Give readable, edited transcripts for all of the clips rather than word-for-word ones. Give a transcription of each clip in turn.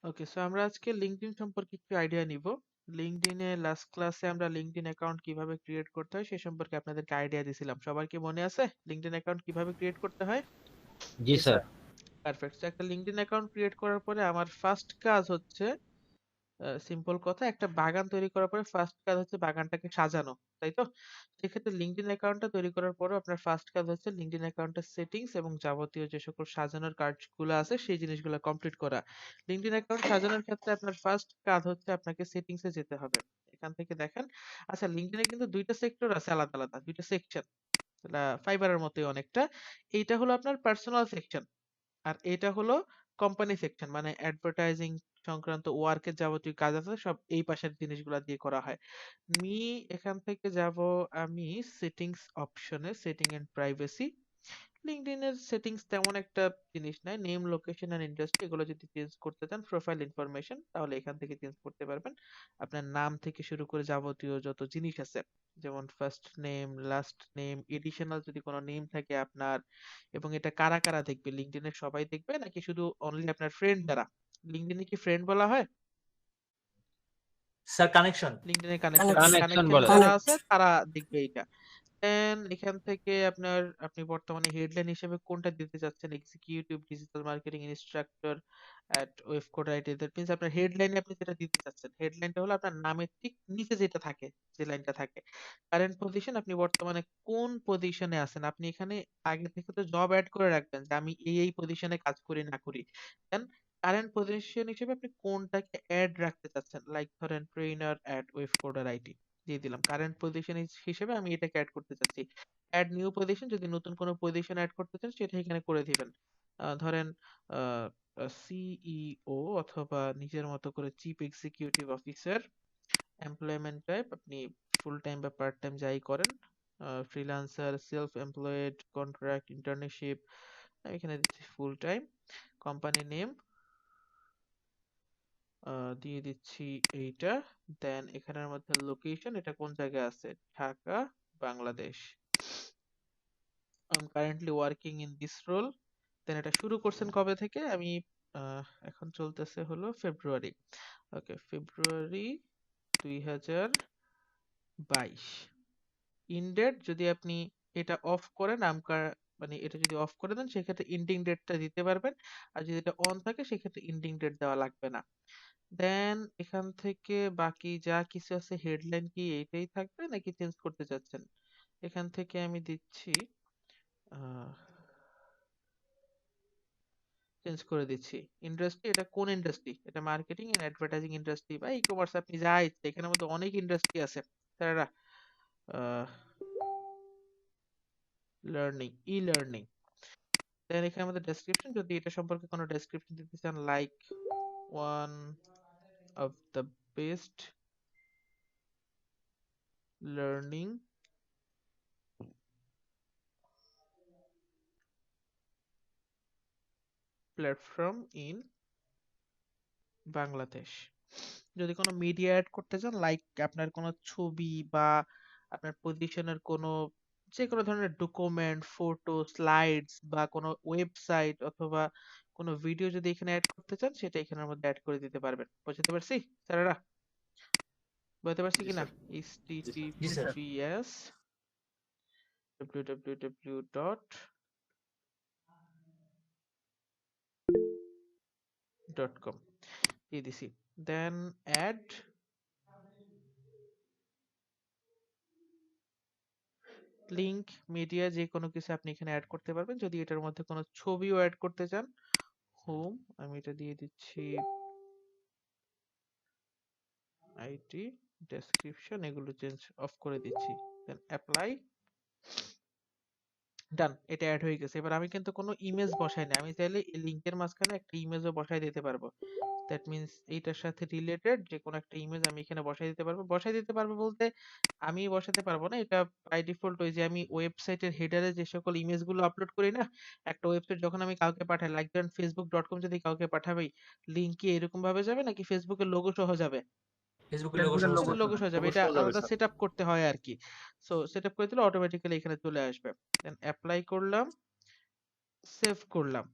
ওকে, so আমরা আজকে LinkedIn সম্পর্কে একটু আইডিয়া নিব। লিঙ্কডইনে লাস্ট ক্লাসে আমরা লিঙ্কডইন অ্যাকাউন্ট কিভাবে ক্রিয়েট করতে হয় সে সম্পর্কে আপনাদেরকে আইডিয়া দিয়েছিলাম। সবার কি মনে আছে লিঙ্কডইন অ্যাকাউন্ট কিভাবে ক্রিয়েট করতে হয়? জি স্যার। পারফেক্ট। একটা লিঙ্কডইন অ্যাকাউন্ট ক্রিয়েট করার পরে আমার ফার্স্ট কাজ হচ্ছে, সিম্পল কথা, একটা বাগান তৈরি করার পরে ফার্স্ট কাজ হচ্ছে বাগানটাকে সাজানো, তাই তো? সেক্ষেত্রে লিঙ্কডইন অ্যাকাউন্টটা তৈরি করার পরে আপনার ফার্স্ট কাজ হচ্ছে লিঙ্কডইন অ্যাকাউন্টের সেটিংস এবং যাবতীয় যে সকল সাজানোর কাজগুলো আছে সেই জিনিসগুলো কমপ্লিট করা। লিঙ্কডইন অ্যাকাউন্ট সাজানোর ক্ষেত্রে আপনার ফার্স্ট কাজ হচ্ছে আপনাকে সেটিংসে যেতে হবে। এখান থেকে দেখেন, আচ্ছা লিঙ্কডইনে কিন্তু দুইটা সেক্টর আছে, আলাদা আলাদা দুইটা সেকশন, ফাইবারের মতোই অনেকটা। এইটা হলো আপনার পার্সোনাল সেকশন, আর এটা হলো কোম্পানি সেকশন, মানে অ্যাডভার্টাইজিং সংক্রান্ত ওয়ার্কের যাবতীয় কাজ আছে সব এই পাশের জিনিসগুলা দিয়ে করা হয়। মি এখান থেকে যাব আমি সেটিংস অপশনে, সেটিং এন্ড প্রাইভেসি। লিঙ্কডইন এর সেটিংস তেমন একটা জিনিস নাই, নেম, লোকেশন এন্ড ইন্ডাস্ট্রি এগুলো যদি চেঞ্জ করতে চান, প্রোফাইল ইনফরমেশন, তাহলে এখান থেকে চেঞ্জ করতে পারবেন। আপনার নাম থেকে শুরু করে যাবতীয় যত জিনিস আছে, যেমন first name, last name, additional যদি কোনো নেম থাকে আপনার, এবং এটা কারা কারা দেখবে, লিঙ্কডইনে সবাই দেখবে নাকি শুধু অনলি আপনার ফ্রেন্ড দ্বারা? লিঙ্কডইনে কি ফ্রেন্ড বলা হয়? Sir connection. লিঙ্কডইনে কানেকশন, কানেকশন কানেকশন বলে। যারা আছে তারা দেখবে এটা। দেন এখান থেকে আপনি বর্তমানে হেডলাইন হিসেবে কোনটা দিতে চাচ্ছেন, executive digital marketing instructor at web code IT, that means আপনার হেডলাইনে আপনি যেটা দিতে চাচ্ছেন, হেডলাইনটা হলো আপনার নামের ঠিক নিচে যেটা থাকে, যে লাইনটা থাকে। কারেন্ট পজিশন, আপনি বর্তমানে কোন পজিশনে আছেন, আপনি এখানে আগে থেকে তো জব অ্যাড করে রাখবেন যে আমি এই পজিশনে কাজ করি না করি। দেন কারেন্ট পজিশন হিসেবে আপনি কোনটাকে অ্যাড রাখতে চাচ্ছেন, লাইক ধরেন trainer at web coder IT দিয়ে দিলাম। কারেন্ট পজিশন হিসেবে আমি এটাকে অ্যাড করতে চাচ্ছি। অ্যাড নিউ পজিশন, যদি নতুন কোনো পজিশন অ্যাড করতে চান সেটা এখানে করে দিবেন। ধরেন সিইও অথবা নিজের মতো করে chief executive officer. Employment type আপনি ফুল টাইম বা পার্ট টাইম যাই করেন, freelancer, self employed, contract, internship, আমি এখানে দিচ্ছি ফুল টাইম। কোম্পানি নেম দিয়ে দিচ্ছি এইটা। দেন এখানের মধ্যে লোকেশন, এটা কোন জায়গায় আছে, Dhaka, Bangladesh. I am currently working in this role. Then এটা শুরু করছেন কবে থেকে, আমি এখন চলতেছে হলো ফেব্রুয়ারি। ওকে, ফেব্রুয়ারি 2022। ইনডেট যদি আপনি এটা অফ করেন, মানে এটা যদি অফ করে দেন সেক্ষেত্রে ইন্ডিং ডেটটা দিতে পারবেন, আর যদি এটা অন থাকে সেক্ষেত্রে ইন্ডিং ডেট দেওয়া লাগবে না। দেন এখান থেকে বাকি যা কিছু আছে, হেডলাইন কি এইটাই থাকবে নাকি চেঞ্জ করতে চাচ্ছেন? এখান থেকে আমি দিচ্ছি, চেঞ্জ করে দিচ্ছি। ইন্ডাস্ট্রি, এটা কোন ইন্ডাস্ট্রি, এটা মার্কেটিং এন্ড অ্যাডভার্টাইজিং ইন্ডাস্ট্রি বা ই কমার্স, আপনি যা ইচ্ছে, এখানের মধ্যে অনেক ইন্ডাস্ট্রি আছে। তারা লার্নিং, ই লার্নিং। দেন এখানে আমাদের ডেসক্রিপশন, যদি এটা সম্পর্কে কোনো ডেসক্রিপশন দিতে চান, like one of the best learning platform in Bangladesh. যদি কোনো মিডিয়া অ্যাড করতে চান, লাইক আপনার কোনো ছবি বা আপনার পজিশনের কোনো যে কোনো ধরনের ডকুমেন্ট, ফটো, স্লাইডস বা কোনো ওয়েবসাইট অথবা কোনো ভিডিও যদি এখানে অ্যাড করতে চান, সেটা এখানের মধ্যে অ্যাড করে দিতে পারবেন। বুঝতে পারছি স্যারেরা? বুঝতে পারছি জি কিনা? স্যার। জি স্যার। https www.com দিয়ে দিছি। দেন অ্যাড লিংক, মিডিয়া, যে কোনো কিছু আপনি এখানে অ্যাড করতে পারবেন। যদি এটার মধ্যে কোনো ছবিও অ্যাড করতে চান, হোম, আমি এটা দিয়ে দিচ্ছি আইটি, ডেসক্রিপশন, এগুলো চেঞ্জ অফ করে দিচ্ছি। দেন অ্যাপ্লাই, ডান, এটা অ্যাড হয়ে গেছে। এবার আমি কিন্তু কোনো ইমেজ বসাই না, আমি চাইলে এই লিংকের মাঝখানে একটা ইমেজও বসাই দিতে পারবো। দ্যাট মিন্স এইটার সাথে রিলেটেড যে কোনো একটা ইমেজ আমি এখানে বসাই দিতে পারবো। বসাই দিতে পারবো বলতে আমি বসাতে পারবো না, এটা বাই ডিফল্ট ওই যে আমি ওয়েবসাইটের হেডারে যে সকল ইমেজগুলো আপলোড করি না, একটা ওয়েবসাইট যখন আমি কাউকে পাঠাই, লাইক ধরেন facebook.com যদি কাউকে পাঠাবি, লিংক কি এরকম ভাবে যাবে নাকি ফেসবুকের লোগো সহ যাবে? ফেসবুকের লোগো সহ ফেসবুকের স্যার। লোগো সহ যাবে, এটা অবশ্যই যাবে আলাদা স্যার। সেট আপ করতে হয় আর কি। সো সেট আপ করে দিলে অটোমেটিক্যালি এখানে চলে আসবে। দেন অ্যাপ্লাই করলাম, সেভ করলাম।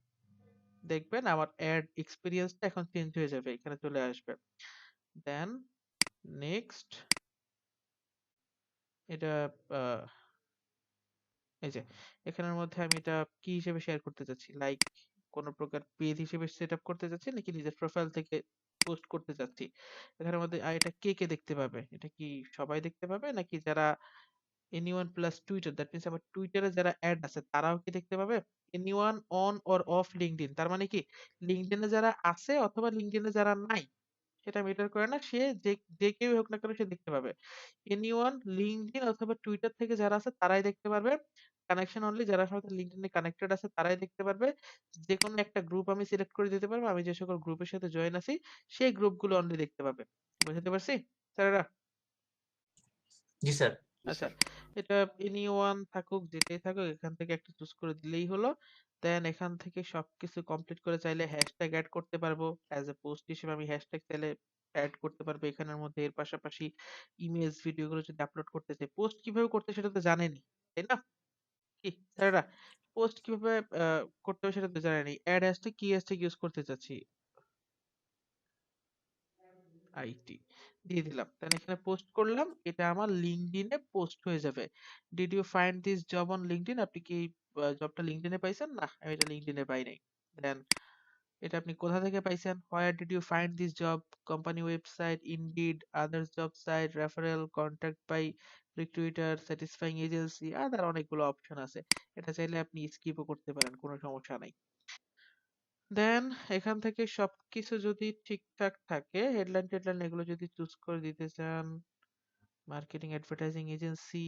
দেখবেন আমার অ্যাড এক্সপিরিয়েন্সটা এখন চেঞ্জ হয়ে যাবে, এখানে চলে আসবে। দেন নেক্সট এটা আহ, এই যে এখানের মধ্যে আমি এটা কি হিসেবে শেয়ার করতে চাচ্ছি, লাইক কোন প্রকার পেজ হিসেবে সেট আপ করতে চাচ্ছি নাকি নিজের প্রোফাইল থেকে পোস্ট করতে চাচ্ছি। এখানের মধ্যে এটা কে কে দেখতে পাবে, এটা কি সবাই দেখতে পাবে নাকি যারা anyone plus Twitter, that means আমার টুইটারে যারা অ্যাড আছে তারাও কি দেখতে পাবে, anyone on or of LinkedIn, তার মানে কি লিঙ্কডইনে যারা আছে অথবা লিঙ্কডইনে যারা নাই সেটা ম্যাটার করে না, সে যে যে কেউ হোক না কেন সে দেখতে পাবে। এনিওয়ান লিঙ্কডইন অথবা টুইটার থেকে যারা আছে তারাই দেখতে পারবে, কানেকশন অনলি যারা সাথে লিঙ্কডইনে কানেক্টেড আছে তারাই দেখতে পারবে। যে কোনো একটা গ্রুপ আমি সিলেক্ট করে দিতে পারবো, আমি যে সকল গ্রুপের সাথে জয়েন আছি সেই গ্রুপগুলো অনলি দেখতে পাবে। বুঝতে পারছি স্যারেরা? জি স্যার। আচ্ছা, এটা এনিওয়ান থাকুক যেটাই থাকুক এখান থেকে একটা চুজ করে দিলেই হলো। দেন এখান থেকে সবকিছু কমপ্লিট করে চাইলে হ্যাশট্যাগ অ্যাড করতে পারবো, অ্যাজ এ পোস্ট হিসেবে আমি হ্যাশট্যাগ চাইলে অ্যাড করতে পারবো এখানের মধ্যে। এর পাশাপাশি ইমেজ ভিডিও গুলো যদি আপলোড করতে চাই, পোস্ট কিভাবে করতে সেটা তো জানেনই, তাই না? কি স্যারেরা, পোস্ট কিভাবে করতে হবে সেটা তো জানেনই। অ্যাড হ্যাশট্যাগ কি হ্যাশট্যাগ ইউজ করতে চাচ্ছি, আইটি দিয়ে দিলাম, তাহলে এখানে পোস্ট করলাম, এটা আমার লিঙ্কডইনে পোস্ট হয়ে যাবে। Did you find this job on LinkedIn, আপনি কি জবটা লিঙ্কডইনে পাইছেন? না, আমি এটা লিঙ্কডইনে পাই নাই। দেন এটা আপনি কোথা থেকে পাইছেন, where did you find this job, company website, Indeed, others job site, referral, contact by recruiter, satisfying agency, other অনেকগুলো অপশন আছে। এটা চাইলে আপনি স্কিপও করতে পারেন, কোনো সমস্যা নাই। দেন এখান থেকে সবকিছু যদি ঠিকঠাক থাকে, হেডলাইন টেডলাইন এগুলো যদি চুজ করে দিতে চান, মার্কেটিং অ্যাডভার্টাইজিং এজেন্সি,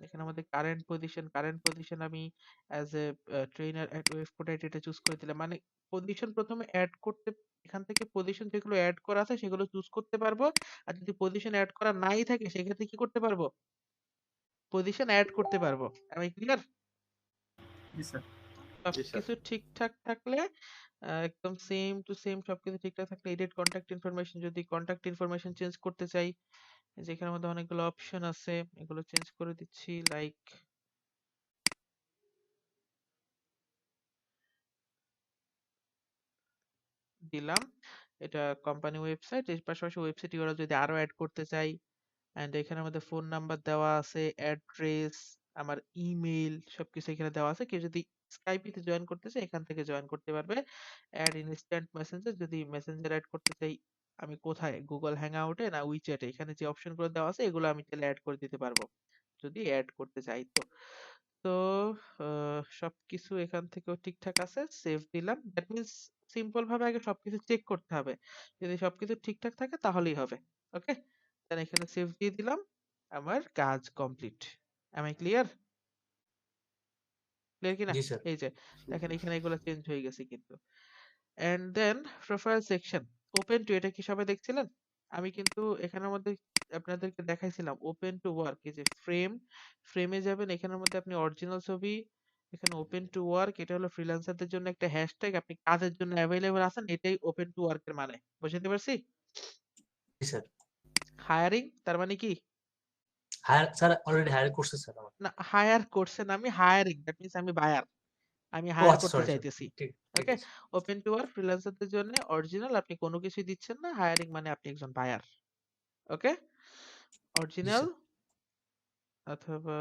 এখানে আমাদের কারেন্ট পজিশন আমি অ্যাজ এ ট্রেনার এট ওয়েবপোর্টাইট এটা চুজ করে দিলাম, মানে পজিশন প্রথমে অ্যাড করতে, এখান থেকে পজিশন যেগুলো অ্যাড করা আছে সেগুলো চুজ করতে পারবো। আর যদি পজিশন অ্যাড করা নাই থাকে সেক্ষেত্রে কি করতে পারবো, পজিশন অ্যাড করতে পারবো। আমি ক্লিয়ার? জি স্যার। সবকিছু ঠিকঠাক থাকলে একদম সেম টু সেম সবকিছু ঠিকঠাক থাকলে এডিট কন্টাক্ট ইনফরমেশন, যদি কন্টাক্ট ইনফরমেশন চেঞ্জ করতে চাই, যেখানের মধ্যে অনেকগুলো অপশন আছে এগুলো চেঞ্জ করে দিচ্ছি, লাইক দিলাম। এটা কোম্পানি ওয়েবসাইট, এর পাশাপাশি ওয়েবসাইট ইউআরএল যদি আরো অ্যাড করতে চাই, এন্ড এখানে আমাদের ফোন নাম্বার দেওয়া আছে, অ্যাড্রেস, আমার ইমেইল সবকিছু এখানে দেওয়া আছে। কেউ যদি স্কাইপিতে জয়েন করতে চায় এখান থেকে জয়েন করতে পারবে। অ্যাড ইনস্ট্যান্ট মেসেঞ্জার, যদি মেসেঞ্জার অ্যাড করতে চাই আমি কোথায়, গুগল হ্যাং আউটে না উইচ্যাটে, এখানে যে অপশনগুলো দেওয়া আছে এগুলো আমি চাইলে অ্যাড করে দিতে পারবো যদি অ্যাড করতে চাই। তো তো সবকিছু এখান থেকেও ঠিকঠাক আছে, সেভ দিলাম। দ্যাট মিন্স সিম্পল ভাবে আগে সবকিছু চেক করতে হবে, যদি সবকিছু ঠিকঠাক থাকে তাহলেই হবে। ওকে, দেন এখানে সেভ দিয়ে দিলাম, আমার কাজ complete. Am I clear? Clear কি না? জি স্যার। এই যে দেখেন এখানে এগুলো চেঞ্জ হয়ে গেছে কিন্তু। And then profile section, open to, এটা কি সবাই দেখছিলেন? আমি কিন্তু এখানের মধ্যে আপনাদেরকে দেখাইছিলাম ওপেন টু ওয়ার্ক, এই যে ফ্রেমে যাবেন, এখানের মধ্যে আপনি অরিজিনাল ছবি, এখানে ওপেন টু ওয়ার্ক, এটা হলো ফ্রিল্যান্সারদের জন্য একটা হ্যাশট্যাগ, আপনি কাজের জন্য অ্যাভেলেবল আছেন এটাই ওপেন টু ওয়ার্ক এর মানে। বুঝতে পারছি? জি স্যার। হায়ারিং তার মানে কি, হায়ার স্যার, অলরেডি হায়ার করছে স্যার আমার। না হায়ার করছেন, আমি হায়ারিং, দ্যাট মিন্স আমি বায়ার, আমি ও হায়ার আচ্ছা, করতে সরি স্যার। চাইতেছি। ঠিক ঠিক ওকে, আছে। ওপেন টু ওয়ার্ক ফ্রিল্যান্সারদের জন্য অরিজিনাল, আপনি কোনো কিছুই দিচ্ছেন না, হায়ারিং মানে আপনি একজন বায়ার। ওকে, জি অরিজিনাল স্যার। অথবা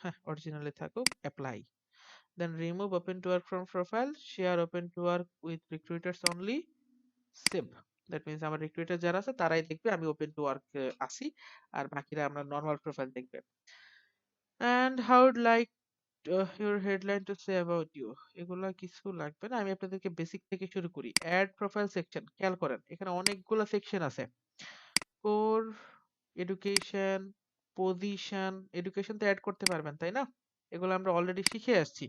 হ্যাঁ অরিজিনালে থাকুক, apply. Then remove open to work from profile, share open to work with recruiters only, save. That means আমার রিক্রুটার যারা আছে তারাই দেখবে আমি ওপেন টু ওয়ার্ক আছি, আর বাকিরা আমরা নর্মাল প্রোফাইল দেখবে। And how would like your headline to say about you, এগুলা কিছু লাগবে না, আমি আপনাদেরকে বেসিক থেকে শুরু করি। অ্যাড প্রোফাইল সেকশন, খেয়াল করেন এখানে অনেকগুলো সেকশন আছে, কোর, এডুকেশন, পজিশন, এডুকেশন তো অ্যাড করতে পারবেন তাই না, এগুলো আমরা অলরেডি শিখে আসছি।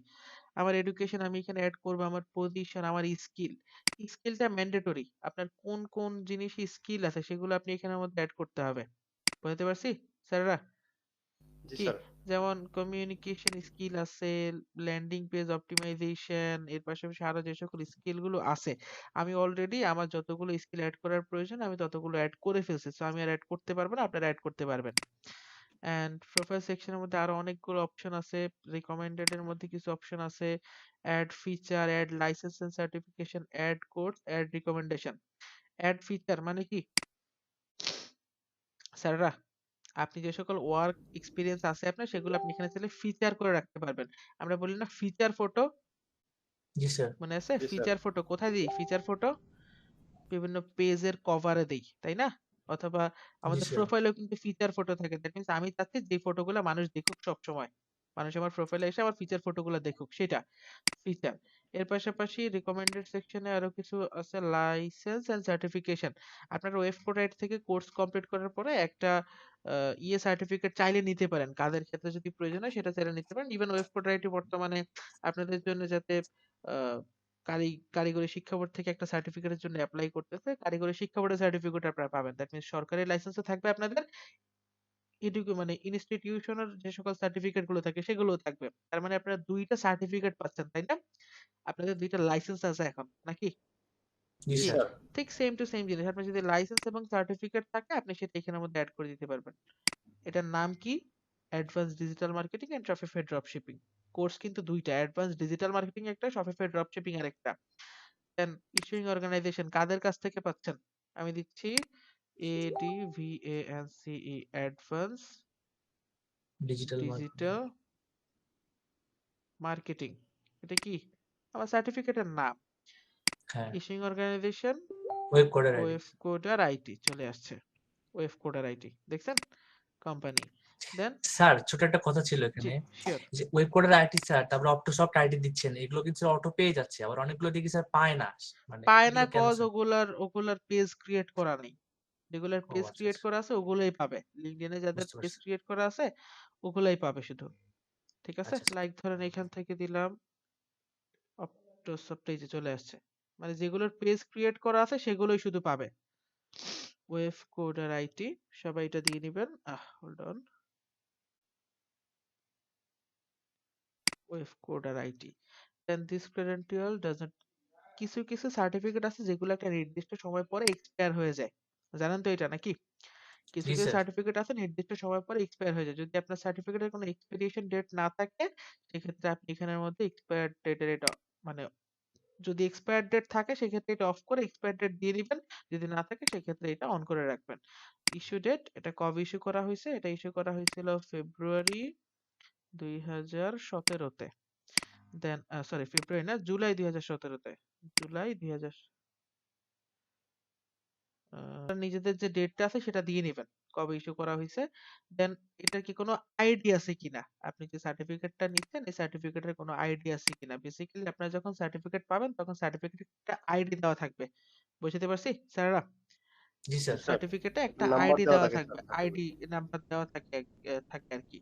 আমার এডুকেশন আমি এখানে অ্যাড করব, আমার পজিশন, আমার স্কিল, স্কিলটা ম্যান্ডেটরি, আপনার কোন কোন জিনিসে স্কিল আছে সেগুলো আপনি এখানের মধ্যে অ্যাড করতে হবে। বুঝতে পারছি স্যাররা? কি যেমন কমিউনিকেশন স্কিল আছে, ল্যান্ডিং পেজ অপটিমাইজেশন, এর পাশাপাশি আরো যে সকল স্কিল গুলো আছে আমি অলরেডি আমার যতগুলো স্কিল অ্যাড করার প্রয়োজন আমি ততগুলো অ্যাড করে ফেলছি, সো আমি আর অ্যাড করতে পারবো না, আপনারা অ্যাড করতে পারবেন। অ্যান্ড প্রোফাইল সেকশনের মধ্যে আরো অনেকগুলো অপশন আছে। রিকমেন্ডেড এর মধ্যে কিছু অপশন আছে, add feature, add licence and certification, add course, add recommendation. Add feature মানে কি স্যাররা, আপনি যে সকল ওয়ার্ক এক্সপিরিয়েন্স আছে আপনার, সেগুলো আপনি এখানে চাইলে ফিচার করে রাখতে পারবেন। আমরা বলি না ফিচার ফটো, জি স্যার। মনে আছে? জি স্যার। ফিচার ফটো কোথায় দিই? ফিচার ফটো বিভিন্ন পেজের কভারে দেই, তাই না? অথবা জি আমাদের স্যার। প্রোফাইলেও কিন্তু ফিচার ফটো থাকে। দ্যাট মিনস আমি চাচ্ছি যে ফটোগুলো মানুষ দেখুক সব সময়, মানুষ আমার প্রোফাইলে এসে আমার ফিচার ফটোগুলো দেখুক, সেটা ফিচার। এর পাশাপাশি রিকমেন্ডেড সেকশনে আরো কিছু আছে, লাইসেন্স এন্ড সার্টিফিকেশন। আপনার ওয়েব কোডাইট থেকে কোর্স কমপ্লিট করার পরে একটা ইয়ে সার্টিফিকেট চাইলে নিতে পারেন, কাজের ক্ষেত্রে যদি প্রয়োজন হয় সেটা চাইলে নিতে পারেন। ইভেন ওয়েব কোডাইট বর্তমানে আপনাদের জন্য যাতে আহ, কারিগরি শিক্ষা বোর্ড থেকে একটা সার্টিফিকেটের জন্য অ্যাপ্লাই করতেছে, কারিগরি শিক্ষা বোর্ডের সার্টিফিকেট আপনারা পাবেন। দ্যাট মিনস সরকারি লাইসেন্সও থাকবে আপনাদের, মানে ইনস্টিটিউশনের যে সকল সার্টিফিকেট গুলো থাকে সেগুলোও থাকবে। তার মানে আপনারা দুইটা সার্টিফিকেট পাচ্ছেন, তাই না? আপনাদের দুইটা লাইসেন্স আছে এখন, নাকি? জি জি কি? স্যার। স্যার। ঠিক সেম টু সেম জিনিস, আপনার যদি লাইসেন্স এবং সার্টিফিকেট থাকে আপনি সেটা এখানের মধ্যে অ্যাড করে দিতে পারবেন। এটার নাম কি? Advance digital marketing and Shopify drop shipping. Course কিন্তু দুইটা, অ্যাডভান্স ডিজিটাল মার্কেটিং একটা, শপিফাই ড্রপ শিপিং আর একটা। দেন ইস্যুইং অর্গানাইজেশন কাদের কাছ থেকে পাচ্ছেন? আমি দিচ্ছি ADVANCE, advance digital marketing. Digital marketing. এটা কি? আমার সার্টিফিকেটের নাম। হ্যাঁ। ইস্যুইং অর্গানাইজেশন ওয়েব কোডের আইডি। ওয়েব কোডার আইটি চলে আসছে। ওয়েব কোডার আইটি দেখছেন, কোম্পানি। দেন স্যার ছোট একটা কথা ছিল জি এখানে, শিওর। যে ওয়েব কোডের আইডি স্যার, তারপরে অপটোসফট আইডি দিচ্ছেন, এগুলো কিন্তু অটো পেয়ে যাচ্ছে, আবার অনেকগুলো দেখি স্যার পায় না, মানে পায় না এগুলো কেন কজ স্যার? ওগুলার পেজ ক্রিয়েট করা নেই। যেগুলার ও পেজ আচ্ছা ক্রিয়েট আচ্ছা, করা আছে ওগুলাই পাবে, লিঙ্কডইনে যাদের বুঝতে পেজ পারছি। ক্রিয়েট করা আছে ওগুলাই পাবে শুধু। ঠিক আছে, আচ্ছা আচ্ছা। লাইক ধরেন এখান থেকে দিলাম অপটোসফট, এই যে চলে আসছে। মানে যেগুলোর পেজ ক্রিয়েট করা আছে সেগুলোই শুধু পাবে। ওয়েব কোডার আইটি, সবাই এটা দিয়ে নিবেন। Hold on, web coder IT. Then this credential doesn't, কিছু কিছু সার্টিফিকেট আছে যেগুলো একটা নির্দিষ্ট সময় পরে এক্সপায়ার হয়ে যায়, জানেন তো এটা নাকি? কিছু জি কিছু স্যার। সার্টিফিকেট আছে নির্দিষ্ট সময় পরে এক্সপায়ার হয়ে যায়। যদি আপনার সার্টিফিকেটের কোনো এক্সপিরিয়েশন ডেট না থাকে সেক্ষেত্রে আপনি এখানের মধ্যে এক্সপায়ার ডেটের এটা, মানে যদি এক্সপায়ার ডেট থাকে সেক্ষেত্রে এটা অফ করে এক্সপায়ার ডেট দিয়ে দিবেন, যদি না থাকে সেক্ষেত্রে এটা অন করে রাখবেন। ইস্যু ডেট, এটা কবে ইস্যু করা হয়েছে? এটা ইস্যু করা হয়েছিল ফেব্রুয়ারি 2017-তে। দেন সরি ফেব্রুয়ারি না, জুলাই 2017-তে। জুলাই 2000, নিজেদের যে ডেটটা আছে সেটা দিয়ে নেবেন, কবে ইস্যু করা হয়েছে। দেন এটার কি কোনো আইডি আছে কিনা, আপনি যে সার্টিফিকেটটা নিচ্ছেন এই সার্টিফিকেটের কোনো আইডি আছে কিনা। বেসিক্যালি আপনারা যখন সার্টিফিকেট পাবেন তখন সার্টিফিকেটে একটা আইডি দেওয়া থাকবে, বুঝতে পারছি স্যাররা? জি জি স্যার। স্যার। সার্টিফিকেটে একটা নাম্বার আইডি দেওয়া দেওয়া থাকে থাকবে, স্যার আইডি সার্টিফিকেট। নাম্বার দেওয়া থাকে থাকে আর কি।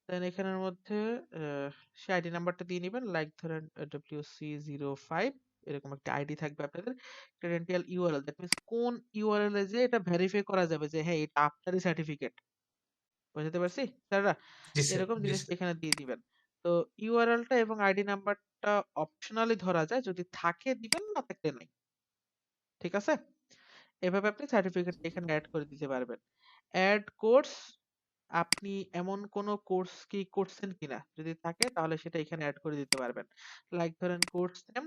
দেন এখানের মধ্যে সে আইডি নাম্বারটা দিয়ে নেবেন, লাইক ধরেন WC05, এরকম একটা আইডি থাকবে আপনাদের। ক্রেডেনশিয়াল ইউআরএল, দ্যাট মিনস কোন ইউআরএল এ যে এটা ভেরিফাই করা যাবে যে হ্যাঁ এটা আপনারই সার্টিফিকেট, বুঝতে পারছি স্যাররা? জি স্যার। এরকম জি জিনিস স্যার। এখানে দিয়ে দিবেন। তো ইউআরএলটা এবং আইডি নাম্বারটা অপশনালি ধরা যায়, যদি থাকে দিবেন, না থাকলে নাই। ঠিক আছে, এভাবে আপনি সার্টিফিকেট এখানে অ্যাড করে দিতে পারবেন। অ্যাড কোর্স, আপনি এমন কোন কোর্স কি করছেন কিনা, যদি থাকে তাহলে সেটা এখানে অ্যাড করে দিতে পারবেন। লাইক ধরেন কোর্স নেম,